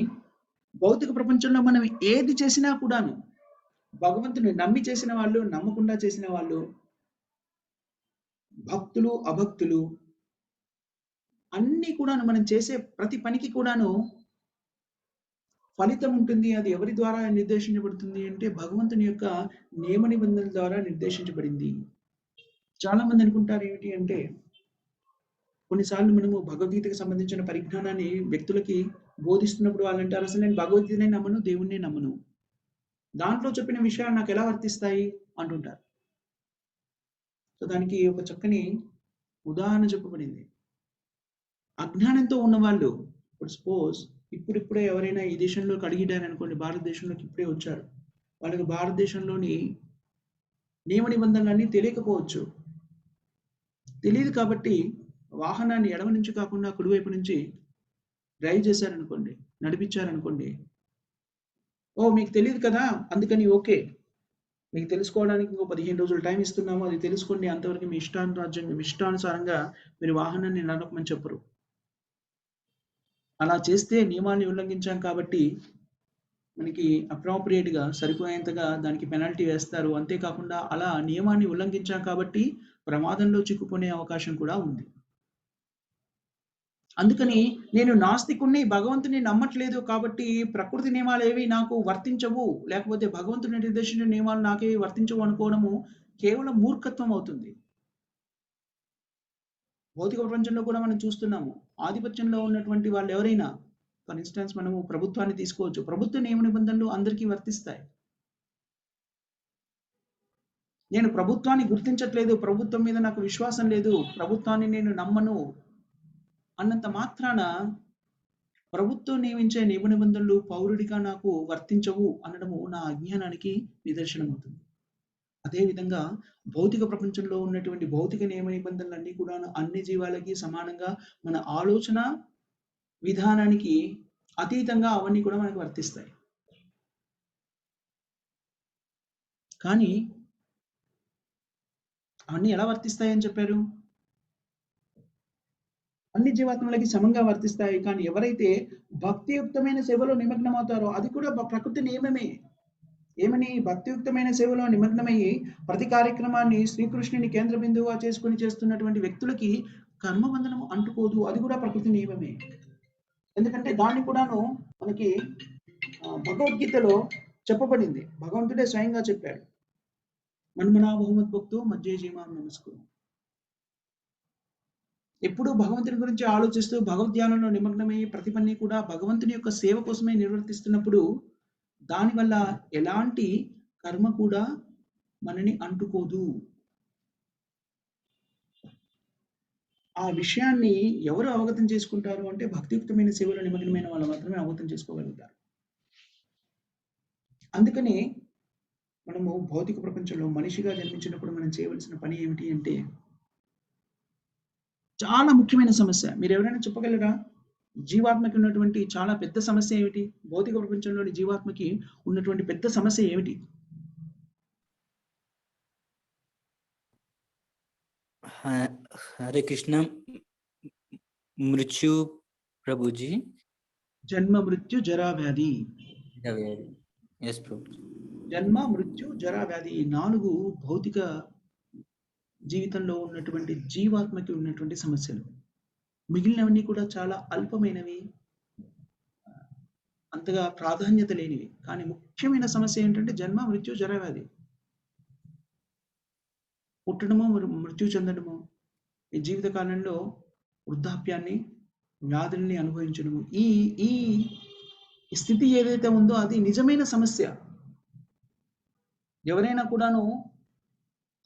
భౌతిక ప్రపంచంలో మనం ఏది చేసినా కూడాను భగవంతుని నమ్మి చేసిన వాళ్ళు, నమ్మకుండా చేసిన వాళ్ళు, భక్తులు, అభక్తులు అన్నీ కూడాను మనం చేసే ప్రతి పనికి కూడాను ఫలితం ఉంటుంది. అది ఎవరి ద్వారా నిర్దేశించబడుతుంది అంటే భగవంతుని యొక్క నియమ నిబంధనల ద్వారా నిర్దేశించబడింది. చాలా మంది అనుకుంటారు ఏమిటి అంటే కొన్నిసార్లు మనము భగవద్గీతకు సంబంధించిన పరిజ్ఞానాన్ని వ్యక్తులకి బోధిస్తున్నప్పుడు వాళ్ళు అంటారు, అసలు నేను భగవద్గీతనే నమ్మను, దేవుణ్ణే నమ్మను, దాంట్లో చెప్పిన విషయాలు నాకు ఎలా వర్తిస్తాయి అంటుంటారు. సో దానికి ఒక చక్కని ఉదాహరణ చెప్పబడింది. అజ్ఞానంతో ఉన్నవాళ్ళు, ఇప్పుడు సపోజ్ ఇప్పుడిప్పుడే ఎవరైనా ఈ దేశంలోకి అడిగిడారు అనుకోండి, భారతదేశంలోకి ఇప్పుడే వచ్చారు, వాళ్ళకి భారతదేశంలోని నియమ నిబంధనలన్నీ తెలియకపోవచ్చు. తెలియదు కాబట్టి వాహనాన్ని ఎడమ నుంచి కాకుండా కుడివైపు నుంచి డ్రైవ్ చేశారనుకోండి, నడిపించారనుకోండి, ఓ మీకు తెలియదు కదా అందుకని ఓకే, మీకు తెలుసుకోవడానికి ఇంకో 15 రోజులు టైం ఇస్తున్నాము, అది తెలుసుకోండి, అంతవరకు మీ ఇష్టానుసారంగా మీరు వాహనాన్ని నడపమని చెప్పరు. అలా చేస్తే నియమాన్ని ఉల్లంఘించాం కాబట్టి మనకి అప్రాప్రియేట్గా సరిపోయేంతగా దానికి పెనాల్టీ వేస్తారు. అంతేకాకుండా అలా నియమాన్ని ఉల్లంఘించాం కాబట్టి ప్రమాదంలో చిక్కుకునే అవకాశం కూడా ఉంది. అందుకని నేను నాస్తికుణ్ణి, భగవంతుని నమ్మట్లేదు కాబట్టి ప్రకృతి నియమాలు ఏవి నాకు వర్తించవు, లేకపోతే భగవంతుని నిర్దేశించిన నియమాలు నాకేవి వర్తించవు అనుకోవడము కేవలం మూర్ఖత్వం అవుతుంది. భౌతిక ప్రపంచంలో కూడా మనం చూస్తున్నాము, ఆధిపత్యంలో ఉన్నటువంటి వాళ్ళు ఎవరైనా, ఫర్ ఇన్స్టెన్స్ మనము ప్రభుత్వాన్ని తీసుకోవచ్చు, ప్రభుత్వ నియమ నిబంధనలు అందరికీ వర్తిస్తాయి. నేను ప్రభుత్వాన్ని గుర్తించట్లేదు, ప్రభుత్వం మీద నాకు విశ్వాసం లేదు, ప్రభుత్వాన్ని నేను నమ్మను అన్నంత మాత్రాన ప్రభుత్వం నియమించే నియమ నిబంధనలు పౌరుడిగా నాకు వర్తించవు అనడము నా అజ్ఞానానికి నిదర్శనం అవుతుంది. అదేవిధంగా భౌతిక ప్రపంచంలో ఉన్నటువంటి భౌతిక నియమ నిబంధనలన్నీ కూడా అన్ని జీవాలకి సమానంగా మన ఆలోచన విధానానికి అతీతంగా అవన్నీ కూడా మనకు వర్తిస్తాయి. కానీ అవన్నీ ఎలా వర్తిస్తాయని చెప్పారు? అన్ని జీవాత్మలకి సమంగా వర్తిస్తాయి. కానీ ఎవరైతే భక్తియుక్తమైన సేవలో నిమగ్నం అవుతారో, అది కూడా ప్రకృతి నియమమే. ఏమని? భక్తియుక్తమైన సేవలో నిమగ్నమయ్యి ప్రతి కార్యక్రమాన్ని శ్రీకృష్ణుని కేంద్ర బిందువుగా చేసుకుని చేస్తున్నటువంటి వ్యక్తులకి కర్మబంధనం అంటుకోదు, అది కూడా ప్రకృతి నియమమే. ఎందుకంటే దాన్ని కూడాను మనకి భగవద్గీతలో చెప్పబడింది. భగవంతుడే స్వయంగా చెప్పాడు, మన్మనా బహుమత్ భక్తో మధ్య జీమాం నమస్కరు. ఎప్పుడు భగవంతుని గురించి ఆలోచిస్తూ భగవద్ధ్యానంలో నిమగ్నమయ్యే ప్రతి పని కూడా భగవంతుని యొక్క సేవ కోసమే నిర్వర్తిస్తున్నప్పుడు దానివల్ల ఎలాంటి కర్మ కూడా మనని అంటుకోదు. ఆ విషయాన్ని ఎవరు అవగతం చేసుకుంటారు అంటే భక్తియుక్తమైన సేవలో నిమగ్నమైన వాళ్ళు మాత్రమే అవగతం చేసుకోగలుగుతారు. అందుకనే మనము భౌతిక ప్రపంచంలో మనిషిగా జన్మించినప్పుడు మనం చేయవలసిన పని ఏమిటి అంటే చాలా ముఖ్యమైన సమస్య. మీరు ఎవరైనా చెప్పగలరా? జీవాత్మకి ఉన్నటువంటి చాలా పెద్ద సమస్య ఏమిటి? భౌతిక ప్రపంచంలోని జీవాత్మకి ఉన్నటువంటి పెద్ద సమస్య ఏమిటి? హరే కృష్ణ. మృత్యు ప్రభుజీ. జన్మ మృత్యు జరా వ్యాధి. ఎస్ ప్రభుజీ. జన్మ మృత్యు జరా వ్యాధి, ఈ 4 భౌతిక జీవితంలో ఉన్నటువంటి జీవాత్మకి ఉన్నటువంటి సమస్యలు. మిగిలినవన్నీ కూడా చాలా అల్పమైనవి, అంతగా ప్రాధాన్యత లేనివి. కానీ ముఖ్యమైన సమస్య ఏంటంటే జన్మ, మృత్యు, జరావ్యాధి. పుట్టడము, మృత్యు చెందడము. ఈ జీవిత కాలంలో వృద్ధాప్యాన్ని, వ్యాధుల్ని అనుభవించడము. ఈ ఈ స్థితి ఏదైతే ఉందో అది నిజమైన సమస్య. ఎవరైనా కూడాను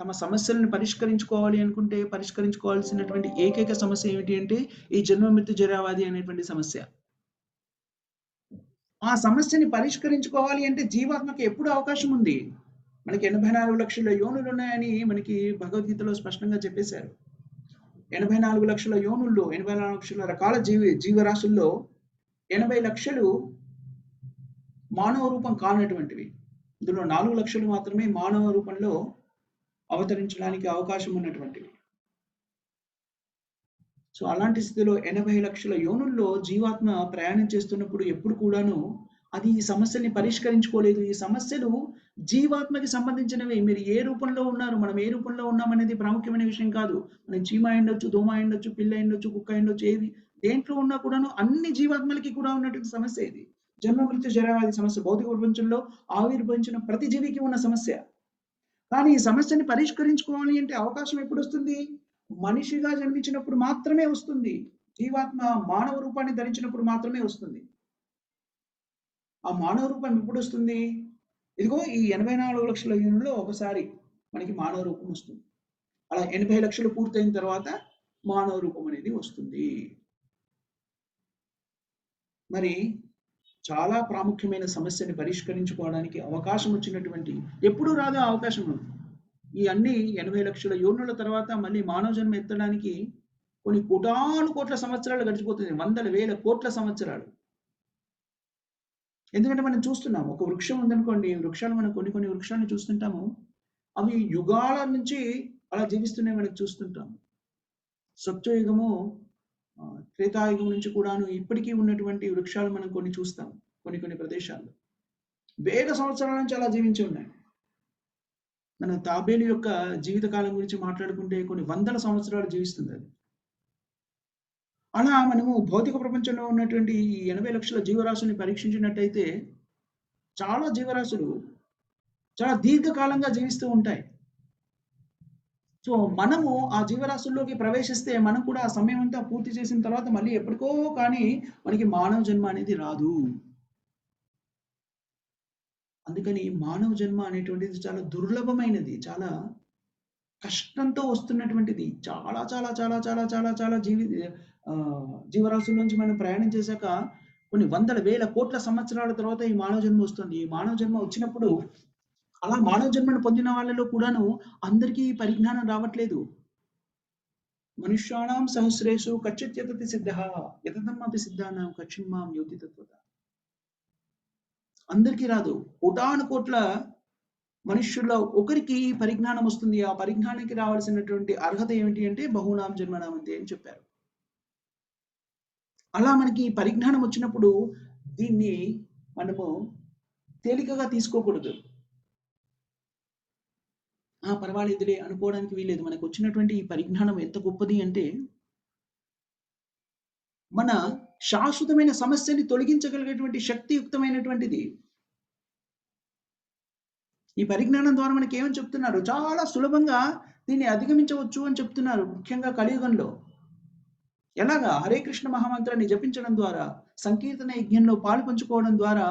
తమ సమస్యలను పరిష్కరించుకోవాలి అనుకుంటే పరిష్కరించుకోవాల్సినటువంటి ఏకైక సమస్య ఏమిటి అంటే ఈ జన్మ, మృత్యు, జరావ్యాధి అనేటువంటి సమస్య. ఆ సమస్యని పరిష్కరించుకోవాలి అంటే జీవాత్మకి ఎప్పుడు అవకాశం ఉంది. మనకి 84 లక్షల యోనులు ఉన్నాయని మనకి భగవద్గీతలో స్పష్టంగా చెప్పేశారు. 84 లక్షల యోనుల్లో 84 లక్షల రకాల జీవరాశుల్లో 80 లక్షలు మానవ రూపం కానటువంటివి. ఇందులో 4 లక్షలు మాత్రమే మానవ రూపంలో అవతరించడానికి అవకాశం ఉన్నటువంటివి. సో అలాంటి స్థితిలో 80 లక్షల యోనుల్లో జీవాత్మ ప్రయాణం చేస్తున్నప్పుడు ఎప్పుడు కూడాను అది ఈ సమస్యని పరిష్కరించుకోలేదు. ఈ సమస్యలు జీవాత్మకి సంబంధించినవి. మీరు ఏ రూపంలో ఉన్నారు, మనం ఏ రూపంలో ఉన్నామనేది ప్రాముఖ్యమైన విషయం కాదు. మనం చీమ అయ్యుండొచ్చు, దోమ అయ్యుండొచ్చు, పిల్ల అయ్యుండొచ్చు, కుక్క అయ్యుండొచ్చు, ఏది దేంట్లో ఉన్నా కూడాను అన్ని జీవాత్మలకి కూడా ఉన్నటువంటి సమస్య ఇది. జన్మ, మృత్యు, జరావ్యాధి సమస్య భౌతిక ప్రపంచంలో ఆవిర్భవించిన ప్రతి జీవికి ఉన్న సమస్య. కానీ ఈ సమస్యని పరిష్కరించుకోవాలి అంటే అవకాశం ఎప్పుడు వస్తుంది? మనిషిగా జన్మించినప్పుడు మాత్రమే వస్తుంది. జీవాత్మ మానవ రూపాన్ని ధరించినప్పుడు మాత్రమే వస్తుంది. ఆ మానవ రూపం ఎప్పుడు వస్తుంది? ఇదిగో ఈ 84 లక్షల యోనుల్లో ఒకసారి మనకి మానవ రూపం వస్తుంది. అలా 80 లక్షలు పూర్తయిన తర్వాత మానవ రూపం అనేది వస్తుంది. మరి చాలా ప్రాముఖ్యమైన సమస్యని పరిష్కరించుకోవడానికి అవకాశం వచ్చినటువంటి ఎప్పుడు రాదో అవకాశం. ఈ అన్ని 80 లక్షల యోనుల తర్వాత మళ్ళీ మానవ జన్మ ఎత్తడానికి కొన్ని కోటాను కోట్ల సంవత్సరాలు గడిచిపోతుంది. వందల వేల కోట్ల సంవత్సరాలు. ఎందుకంటే మనం చూస్తున్నాం, ఒక వృక్షం ఉందనుకోండి, వృక్షాలు మనం కొన్ని వృక్షాలను చూస్తుంటాము. అవి యుగాల నుంచి అలా జీవిస్తున్నాయి మనకు చూస్తుంటాం. సత్యయుగము, త్రేతాయుగం నుంచి కూడాను ఇప్పటికీ ఉన్నటువంటి వృక్షాలు మనం కొన్ని చూస్తాం కొన్ని ప్రదేశాల్లో. వేల సంవత్సరాల నుంచి అలా జీవించి ఉన్నాయి. మన తాబేలు యొక్క జీవితకాలం గురించి మాట్లాడుకుంటే కొన్ని వందల సంవత్సరాలు జీవిస్తుంది అది. అలా మనము భౌతిక ప్రపంచంలో ఉన్నటువంటి ఈ 80 లక్షల జీవరాశుల్ని పరీక్షించినట్టయితే చాలా జీవరాశులు చాలా దీర్ఘకాలంగా జీవిస్తూ ఉంటాయి. సో మనము ఆ జీవరాశుల్లోకి ప్రవేశిస్తే మనం కూడా ఆ సమయం అంతా పూర్తి చేసిన తర్వాత మళ్ళీ ఎప్పటికో కానీ మనకి మానవ జన్మ అనేది రాదు. అందుకని మానవ జన్మ అనేటువంటిది చాలా దుర్లభమైనది, చాలా కష్టంతో వస్తున్నటువంటిది. చాలా చాలా చాలా చాలా చాలా చాలా జీవరాశుల నుంచి మనం ప్రయాణం చేశాక కొన్ని వందల వేల కోట్ల సంవత్సరాల తర్వాత ఈ మానవ జన్మ వస్తుంది. ఈ మానవ జన్మ వచ్చినప్పుడు అలా మానవ జన్మను పొందిన వాళ్ళలో కూడాను అందరికీ పరిజ్ఞానం రావట్లేదు. మనుష్యాణం సహస్రేషు కచ్చిత్ యతతి సిద్ధః యతతమపి సిద్ధానాం కచ్చిమాం యోతి తత్వత. అందరికీ రాదు. కోటాను కోట్ల మనుష్యుల్లో ఒకరికి పరిజ్ఞానం వస్తుంది. ఆ పరిజ్ఞానానికి రావాల్సినటువంటి అర్హత ఏమిటి అంటే బహూనాం జన్మనామంతే అని చెప్పారు. అలా మనకి పరిజ్ఞానం వచ్చినప్పుడు దీన్ని మనము తేలికగా తీసుకోకూడదు. పర్వాలేదులే అనుకోవడానికి వీలేదు. మనకు వచ్చినటువంటి ఈ పరిజ్ఞానం ఎంత గొప్పది అంటే మన శాశ్వతమైన సమస్యని తొలగించగలిగేటువంటి శక్తియుక్తమైనటువంటిది. ఈ పరిజ్ఞానం ద్వారా మనకి ఏమని చెప్తున్నారు? చాలా సులభంగా దీన్ని అధిగమించవచ్చు అని చెప్తున్నారు. ముఖ్యంగా కలియుగంలో ఎలాగా? హరే కృష్ణ మహామంత్రాన్ని జపించడం ద్వారా, సంకీర్తన యజ్ఞంలో పాలు పంచుకోవడం ద్వారా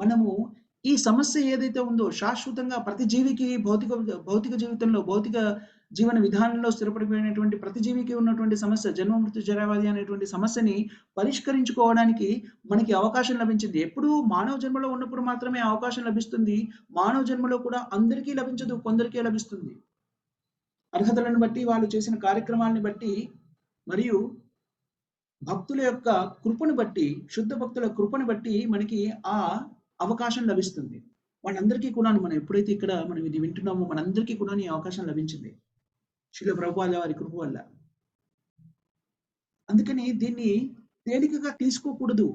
మనము ఈ సమస్య ఏదైతే ఉందో శాశ్వతంగా ప్రతి జీవికి భౌతిక జీవితంలో, భౌతిక జీవన విధానంలో స్థిరపడిపోయినటువంటి ప్రతి జీవికి ఉన్నటువంటి సమస్య జన్మ, మృత్యు, జరావ్యాధి అనేటువంటి సమస్యని పరిష్కరించుకోవడానికి మనకి అవకాశం లభించింది. ఎప్పుడు మానవ జన్మలో ఉన్నప్పుడు మాత్రమే అవకాశం లభిస్తుంది. మానవ జన్మలో కూడా అందరికీ లభించదు, కొందరికే లభిస్తుంది. అర్హతలను బట్టి, వాళ్ళు చేసిన కార్యక్రమాలని బట్టి, మరియు భక్తుల యొక్క కృపను బట్టి, శుద్ధ భక్తుల కృపను బట్టి మనకి ఆ అవకాశం లభిస్తుంది. వాళ్ళందరికీ కూడా మనం ఎప్పుడైతే ఇక్కడ మనం ఇది వింటున్నామో మనందరికీ కూడా ఈ అవకాశం లభించింది శ్రీల ప్రభుపాద వారి కృప వల్ల. అందుకని దీన్ని తేలికగా తీసుకోకూడదు.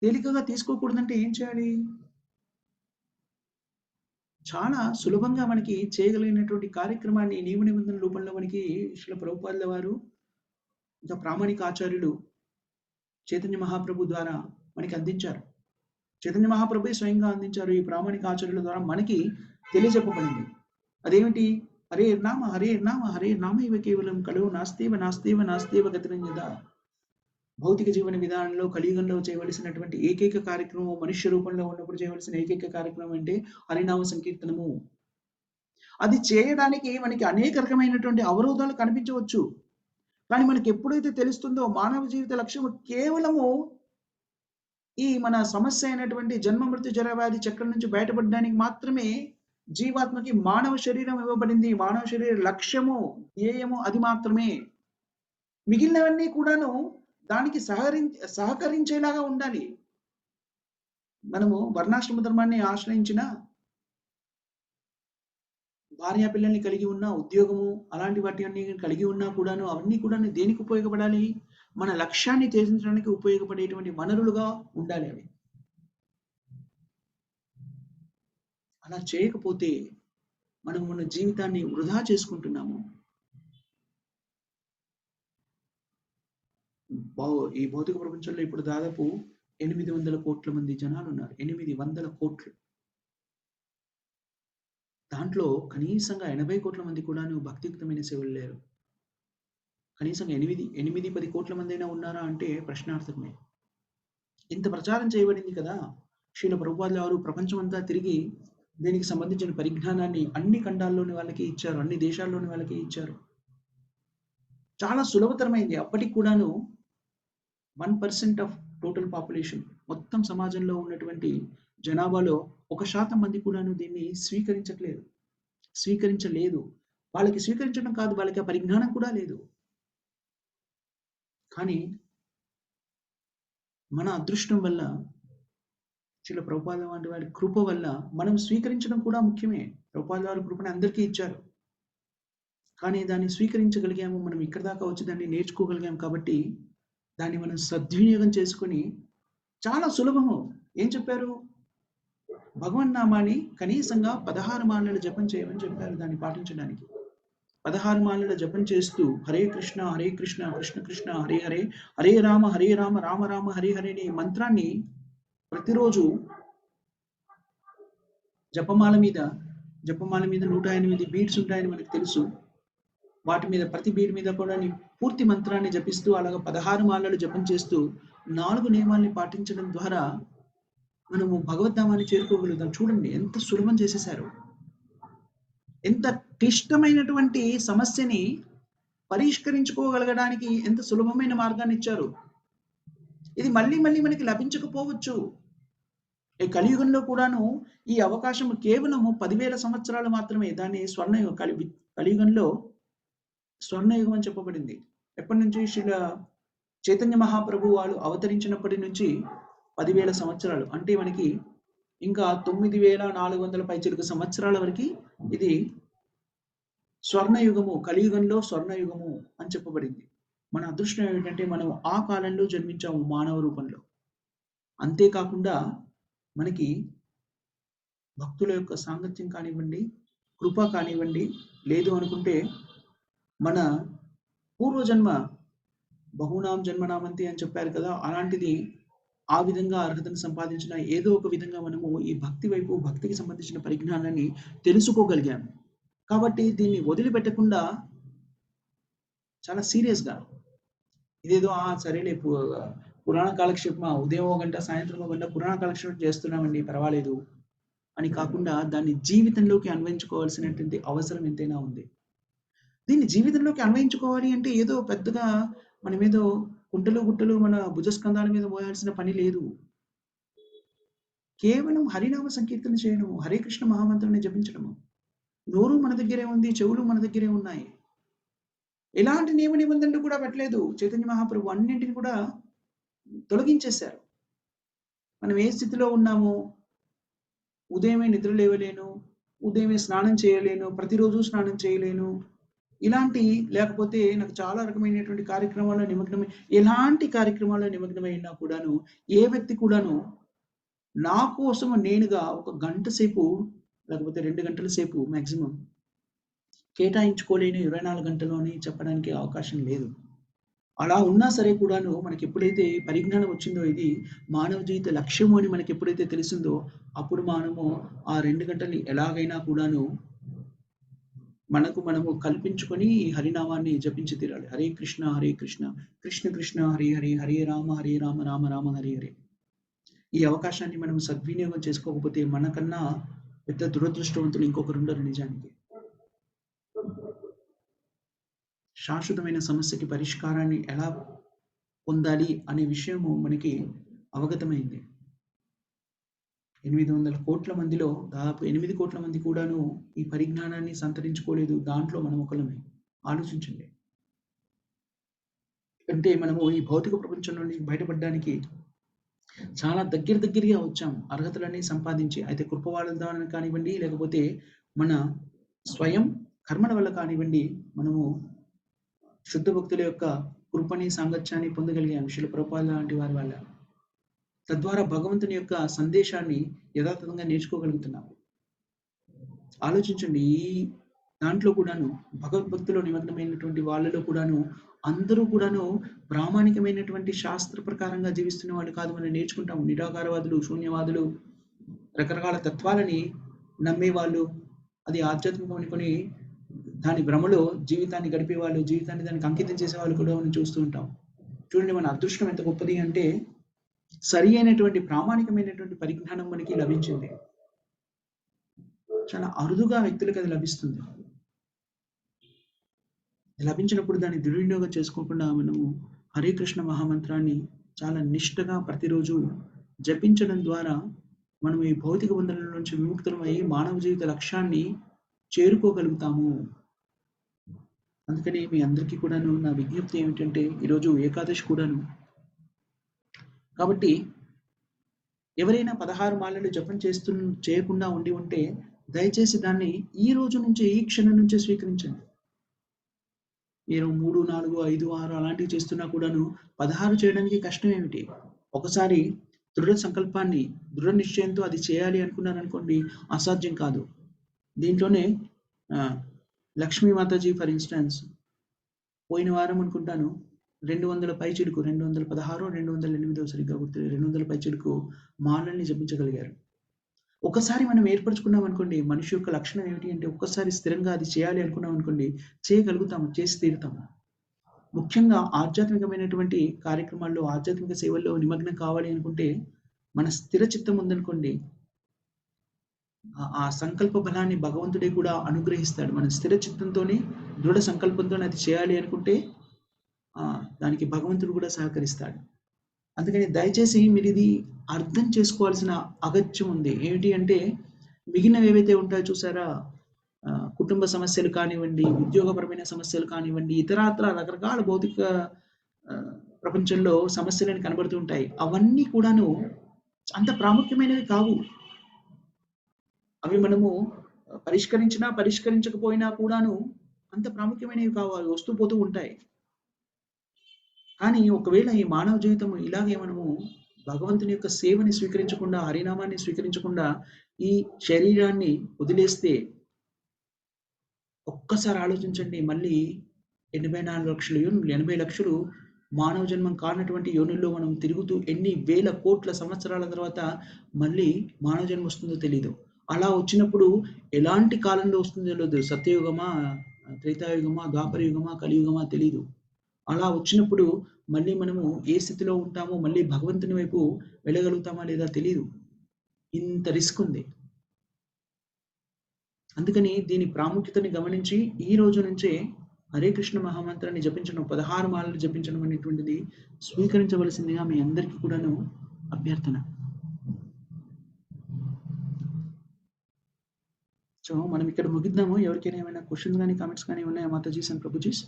తేలికగా తీసుకోకూడదంటే ఏం చేయాలి? చాలా సులభంగా మనకి చేయగలిగినటువంటి కార్యక్రమాన్ని నియమ నిబంధనల రూపంలో మనకి శ్రీల ప్రభుపాదుల వారు, ఇంకా ప్రామాణిక ఆచార్యులు చైతన్య మహాప్రభు ద్వారా మనకి అందించారు. చైతన్య మహాప్రభు స్వయంగా అందించారు. ఈ ప్రామాణిక ఆచార్యుల ద్వారా మనకి తెలియజెప్పబడింది. అదేమిటి? హరే నామ హరే నామ హరే నామ ఇవ కేవలం కలువు నాస్తేవ నాస్తేవ నాస్తేవ గతిరంజద. భౌతిక జీవన విధానంలో కలియుగంలో చేయవలసినటువంటి ఏకైక కార్యక్రమం, మనుష్య రూపంలో ఉన్నప్పుడు చేయవలసిన ఏకైక కార్యక్రమం అంటే హరినామ సంకీర్తనము. అది చేయడానికి మనకి అనేక రకమైనటువంటి అవరోధాలు కనిపించవచ్చు. కానీ మనకి ఎప్పుడైతే తెలుస్తుందో మానవ జీవిత లక్ష్యం కేవలము ఈ మన సమస్య అయినటువంటి జన్మ మృత్యు జర వ్యాధి చక్రం నుంచి బయటపడడానికి మాత్రమే జీవాత్మకి మానవ శరీరం ఇవ్వబడింది. మానవ శరీర లక్ష్యము, ధ్యేయము అది మాత్రమే. మిగిలినవన్నీ కూడాను దానికి సహకరించేలాగా ఉండాలి. మనము వర్ణాశ్రమ ధర్మాన్ని ఆశ్రయించిన, భార్య పిల్లల్ని కలిగి ఉన్న, ఉద్యోగము అలాంటి వాటి అన్ని కలిగి ఉన్నా కూడాను అవన్నీ కూడా దేనికి ఉపయోగపడాలి? మన లక్ష్యాన్ని ఛేదించడానికి ఉపయోగపడేటువంటి వనరులుగా ఉండాలి అవి. అలా చేయకపోతే మనం మన జీవితాన్ని వృధా చేసుకుంటున్నాము. ఈ భౌతిక ప్రపంచంలో ఇప్పుడు దాదాపు 800 కోట్ల మంది జనాలు ఉన్నారు. 800 కోట్లు. దాంట్లో కనీసంగా 80 కోట్ల మంది కూడాను భక్తియుక్తమైన సేవలు లేరు. కనీసం 8-10 కోట్ల మంది అయినా ఉన్నారా అంటే ప్రశ్నార్థకమే. ఇంత ప్రచారం చేయబడింది కదా. శ్రీల ప్రభుపాదుల వారు ప్రపంచం అంతా తిరిగి దీనికి సంబంధించిన పరిజ్ఞానాన్ని అన్ని ఖండాల్లోని వాళ్ళకి ఇచ్చారు, అన్ని దేశాల్లోని వాళ్ళకి ఇచ్చారు. చాలా సులభతరమైంది. అప్పటికి కూడాను 1% ఆఫ్ టోటల్ పాపులేషన్, మొత్తం సమాజంలో ఉన్నటువంటి జనాభాలో 1% మంది కూడాను దీన్ని స్వీకరించలేదు. వాళ్ళకి స్వీకరించడం కాదు, వాళ్ళకి ఆ పరిజ్ఞానం కూడా లేదు. కానీ మన అదృష్టం వల్ల, శ్రీల ప్రభుపాదుల వంటి వారి కృప వల్ల మనం స్వీకరించడం కూడా ముఖ్యమే. ప్రభుపాదుల వారి కృపని అందరికీ ఇచ్చారు. కానీ దాన్ని స్వీకరించగలిగాము, మనం ఇక్కడ దాకా వచ్చి దాన్ని నేర్చుకోగలిగాము. కాబట్టి దాన్ని మనం సద్వినియోగం చేసుకొని, చాలా సులభము. ఏం చెప్పారు? భగవన్నామాన్ని కనీసంగా 16 మాలలు జపం చేయమని చెప్పారు. దాన్ని పాటించడానికి 16 మాలల జపం చేస్తూ హరే కృష్ణ కృష్ణ కృష్ణ హరే హరే, హరే రామ రామ రామ హరే హరే అనే మంత్రాన్ని ప్రతిరోజు జపమాల మీద 108 బీడ్స్ ఉంటాయని మనకు తెలుసు. వాటి మీద ప్రతి బీడ్ మీద కూడా పూర్తి మంత్రాన్ని జపిస్తూ అలాగా 16 మాలలు జపం చేస్తూ 4 నియమాల్ని పాటించడం ద్వారా మనము భగవద్ధామాన్ని చేరుకోగలుగుతాం. చూడండి ఎంత సులభం చేసేశారు. ఎంత క్లిష్టమైనటువంటి సమస్యని పరిష్కరించుకోగలగడానికి ఎంత సులభమైన మార్గాన్ని ఇచ్చారు. ఇది మళ్ళీ మనకి లభించకపోవచ్చు. ఈ కలియుగంలో కూడాను ఈ అవకాశం కేవలము 10,000 సంవత్సరాలు మాత్రమే. దాన్ని స్వర్ణయుగం, కలియుగంలో స్వర్ణయుగం అని చెప్పబడింది. ఎప్పటి నుంచి? శ్రీల చైతన్య మహాప్రభు వాళ్ళు అవతరించినప్పటి నుంచి 10,000 సంవత్సరాలు. అంటే మనకి ఇంకా 9,400 పైచిలుకు సంవత్సరాల వరకు ఇది స్వర్ణయుగము, కలియుగంలో స్వర్ణయుగము అని చెప్పబడింది. మన అదృష్టం ఏమిటంటే మనం ఆ కాలంలో జన్మించాము మానవ రూపంలో. అంతేకాకుండా మనకి భక్తుల యొక్క సాంగత్యం కానివ్వండి, కృప కానివ్వండి, లేదు అనుకుంటే మన పూర్వజన్మ బహునాం జన్మనామంతి అని చెప్పారు కదా, అలాంటిది ఆ విధంగా అర్హతను సంపాదించిన ఏదో ఒక విధంగా మనము ఈ భక్తి వైపు, భక్తికి సంబంధించిన పరిజ్ఞానాన్ని తెలుసుకోగలిగాము. కాబట్టి దీన్ని వదిలిపెట్టకుండా చాలా సీరియస్గా, ఇదేదో సరేలే పురాణ కాలక్షేపం, ఉదయం 1 గంట సాయంత్రం 1 గంట పురాణ కాలక్షేపం చేస్తున్నామండి పర్వాలేదు అని కాకుండా దాన్ని జీవితంలోకి అన్వయించుకోవాల్సినటువంటి అవసరం ఎంతైనా ఉంది. దీన్ని జీవితంలోకి అన్వయించుకోవాలి అంటే ఏదో పెద్దగా మనమేదో కుంటలు గుట్టలు మన భుజస్కంధాల మీద మోయాల్సిన పని లేదు. కేవలం హరినామ సంకీర్తన చేయడము, హరే కృష్ణ మహామంత్రాన్ని జపించడము. నోరు మన దగ్గరే ఉంది, చెవులు మన దగ్గరే ఉన్నాయి. ఎలాంటి నియమ నిబంధనలు కూడా పెట్టలేదు చైతన్య మహాప్రభు. అన్నింటిని కూడా తొలగించేశారు. మనం ఏ స్థితిలో ఉన్నామో, ఉదయమే నిద్ర లేవలేను, ఉదయమే స్నానం చేయలేను, ప్రతిరోజు స్నానం చేయలేను, ఇలాంటి, లేకపోతే నాకు చాలా రకమైనటువంటి కార్యక్రమాల్లో నిమగ్నమై, ఎలాంటి కార్యక్రమాల్లో నిమగ్నమైనా కూడాను ఏ వ్యక్తి కూడాను నా కోసం నేనుగా 1 గంట సేపు లేకపోతే 2 గంటల సేపు మాక్సిమం కేటాయించుకోలేని 24 గంటలు అని చెప్పడానికి అవకాశం లేదు. అలా ఉన్నా సరే కూడాను మనకి ఎప్పుడైతే పరిజ్ఞానం వచ్చిందో ఇది మానవ జీవిత లక్ష్యము అని మనకి ఎప్పుడైతే తెలిసిందో అప్పుడు మనము ఆ 2 గంటల్ని ఎలాగైనా కూడాను మనకు మనము కల్పించుకొని ఈ హరినామాన్ని జపించి తీరాలి. హరే కృష్ణ కృష్ణ కృష్ణ హరే హరే, హరే రామ రామ రామ హరే హరే. ఈ అవకాశాన్ని మనం సద్వినియోగం చేసుకోకపోతే మనకన్నా పెద్ద దురదృష్టవంతులు ఇంకొకరు ఉండరు నిజానికి. శాశ్వతమైన సమస్యకి పరిష్కారాన్ని ఎలా పొందాలి అనే విషయము మనకి అవగతమైంది. 800 కోట్ల మందిలో దాదాపు 8 కోట్ల మంది కూడాను ఈ పరిజ్ఞానాన్ని సంతరించుకోలేదు. దాంట్లో మనం ఒకళ్ళమే. ఆలోచించండి. అంటే మనము ఈ భౌతిక ప్రపంచం నుండి బయటపడడానికి చాలా దగ్గరగా వచ్చాం. అర్హతలన్నీ సంపాదించి. అయితే కృప వాళ్ళ ద్వారా కానివ్వండి, లేకపోతే మన స్వయం కర్మల వల్ల కానివ్వండి, మనము శుద్ధ భక్తుల యొక్క కృపని, సాంగత్యాన్ని పొందగలిగాం. శిల ప్రభుపాద లాంటి వారి వల్ల. తద్వారా భగవంతుని యొక్క సందేశాన్ని యథాతథంగా నేర్చుకోగలుగుతున్నాం. ఆలోచించండి. ఈ దాంట్లో కూడాను భగవద్భక్తిలో నిమగ్నమైనటువంటి వాళ్ళలో కూడాను అందరూ కూడాను ప్రామాణికమైనటువంటి శాస్త్ర ప్రకారంగా జీవిస్తున్న వాళ్ళు కాదు. మనం నేర్చుకుంటాం. నిరాకారవాదులు, శూన్యవాదులు, రకరకాల తత్వాలని నమ్మేవాళ్ళు, అది ఆధ్యాత్మికం అనుకొని దాని భ్రమలో జీవితాన్ని గడిపేవాళ్ళు, జీవితాన్ని దానికి అంకితం చేసేవాళ్ళు కూడా మనం చూస్తూ ఉంటాం. చూడండి, మన అదృష్టం ఎంత గొప్పది అంటే సరి అయినటువంటి ప్రామాణికమైనటువంటి పరిజ్ఞానం మనకి లభించింది. చాలా అరుదుగా వ్యక్తులకు అది లభిస్తుంది. లభించినప్పుడు దాన్ని దుర్వినియోగం చేసుకోకుండా మనము హరే కృష్ణ మహామంత్రాన్ని చాలా నిష్ఠగా ప్రతిరోజు జపించడం ద్వారా మనం ఈ భౌతిక బంధనాల నుంచి విముక్తులమై మానవ జీవిత లక్ష్యాన్ని చేరుకోగలుగుతాము. అందుకని మీ అందరికీ కూడాను నా విజ్ఞప్తి ఏమిటంటే ఈరోజు ఏకాదశి కూడాను. కాబట్టి ఎవరైనా 16 మాలలు జపం చేయకుండా ఉంటే దయచేసి దాన్ని ఈ రోజు నుంచి, ఈ క్షణం నుంచే స్వీకరించండి. మీరు 3, 4, 5, 6 అలాంటివి చేస్తున్నా కూడాను 16 చేయడానికి కష్టం ఏమిటి? ఒకసారి దృఢ సంకల్పాన్ని, దృఢ నిశ్చయంతో అది చేయాలి అనుకున్నారనుకోండి, అసాధ్యం కాదు. దీంట్లోనే లక్ష్మీ మాతాజీ ఫర్ ఇన్స్టెన్స్ పోయిన వారం అనుకుంటాను 200 పైచిలుకు 216 208 సరిగ్గా గుర్తులేదు, 200 పైచిలుకు మాలల్ని జపించగలిగారు. ఒకసారి మనం ఏర్పరచుకున్నాం అనుకోండి, మనిషి యొక్క లక్షణం ఏమిటి అంటే ఒక్కసారి స్థిరంగా అది చేయాలి అనుకున్నాం అనుకోండి, చేయగలుగుతాము, చేసి తీరుతాము. ముఖ్యంగా ఆధ్యాత్మికమైనటువంటి కార్యక్రమాల్లో, ఆధ్యాత్మిక సేవల్లో నిమగ్నం కావాలి అనుకుంటే మన స్థిర చిత్తం ఉందనుకోండి, ఆ సంకల్ప బలాన్ని భగవంతుడే కూడా అనుగ్రహిస్తాడు. మన స్థిర చిత్తంతోనే, దృఢ సంకల్పంతోనే అది చేయాలి అనుకుంటే దానికి భగవంతుడు కూడా సహకరిస్తాడు. అందుకని దయచేసి మీరు ఇది అర్థం చేసుకోవాల్సిన అగత్యం ఉంది. ఏమిటి అంటే మిగిలినవి ఏవైతే ఉంటాయో చూసారా, కుటుంబ సమస్యలు కానివ్వండి, ఉద్యోగపరమైన సమస్యలు కానివ్వండి, ఇతరత్ర రకరకాల భౌతిక ప్రపంచంలో సమస్యలని కనబడుతూ ఉంటాయి. అవన్నీ కూడాను అంత ప్రాముఖ్యమైనవి కావు. అవి మనము పరిష్కరించకపోయినా కూడాను అంత ప్రాముఖ్యమైనవి కావు. అవి వస్తూ పోతూ ఉంటాయి. కానీ ఒకవేళ ఈ మానవ జీవితం ఇలాగే మనము భగవంతుని యొక్క సేవని స్వీకరించకుండా, హరినామాన్ని స్వీకరించకుండా ఈ శరీరాన్ని వదిలేస్తే, ఒక్కసారి ఆలోచించండి, మళ్ళీ 84 లక్షల యోనులు, 80 లక్షలు మానవ జన్మం కానటువంటి యోనుల్లో మనం తిరుగుతూ ఎన్ని వేల కోట్ల సంవత్సరాల తర్వాత మళ్ళీ మానవ జన్మ వస్తుందో తెలీదు. అలా వచ్చినప్పుడు ఎలాంటి కాలంలో వస్తుందో తెలియదు. సత్యయుగమా, త్రేతాయుగమా, ద్వాపర యుగమా, కలియుగమా తెలీదు. అలా వచ్చినప్పుడు మళ్ళీ మనము ఏ స్థితిలో ఉంటామో, మళ్ళీ భగవంతుని వైపు వెళ్ళగలుగుతామా లేదా తెలీదు. ఇంత రిస్క్ ఉంది. అందుకని దీని ప్రాముఖ్యతని గమనించి ఈ రోజు నుంచే హరే కృష్ణ మహామంత్రాన్ని జపించడం, 16 మాలలు జపించడం అనేటువంటిది స్వీకరించవలసిందిగా మీ అందరికీ కూడాను అభ్యర్థన. సో మనం ఇక్కడ ముగిద్దాము. ఎవరికైనా ఏమైనా క్వశ్చన్స్ కానీ కామెంట్స్ కానీ ఉన్నాయా మాతాజీస్ అండ్ ప్రభుజీస్?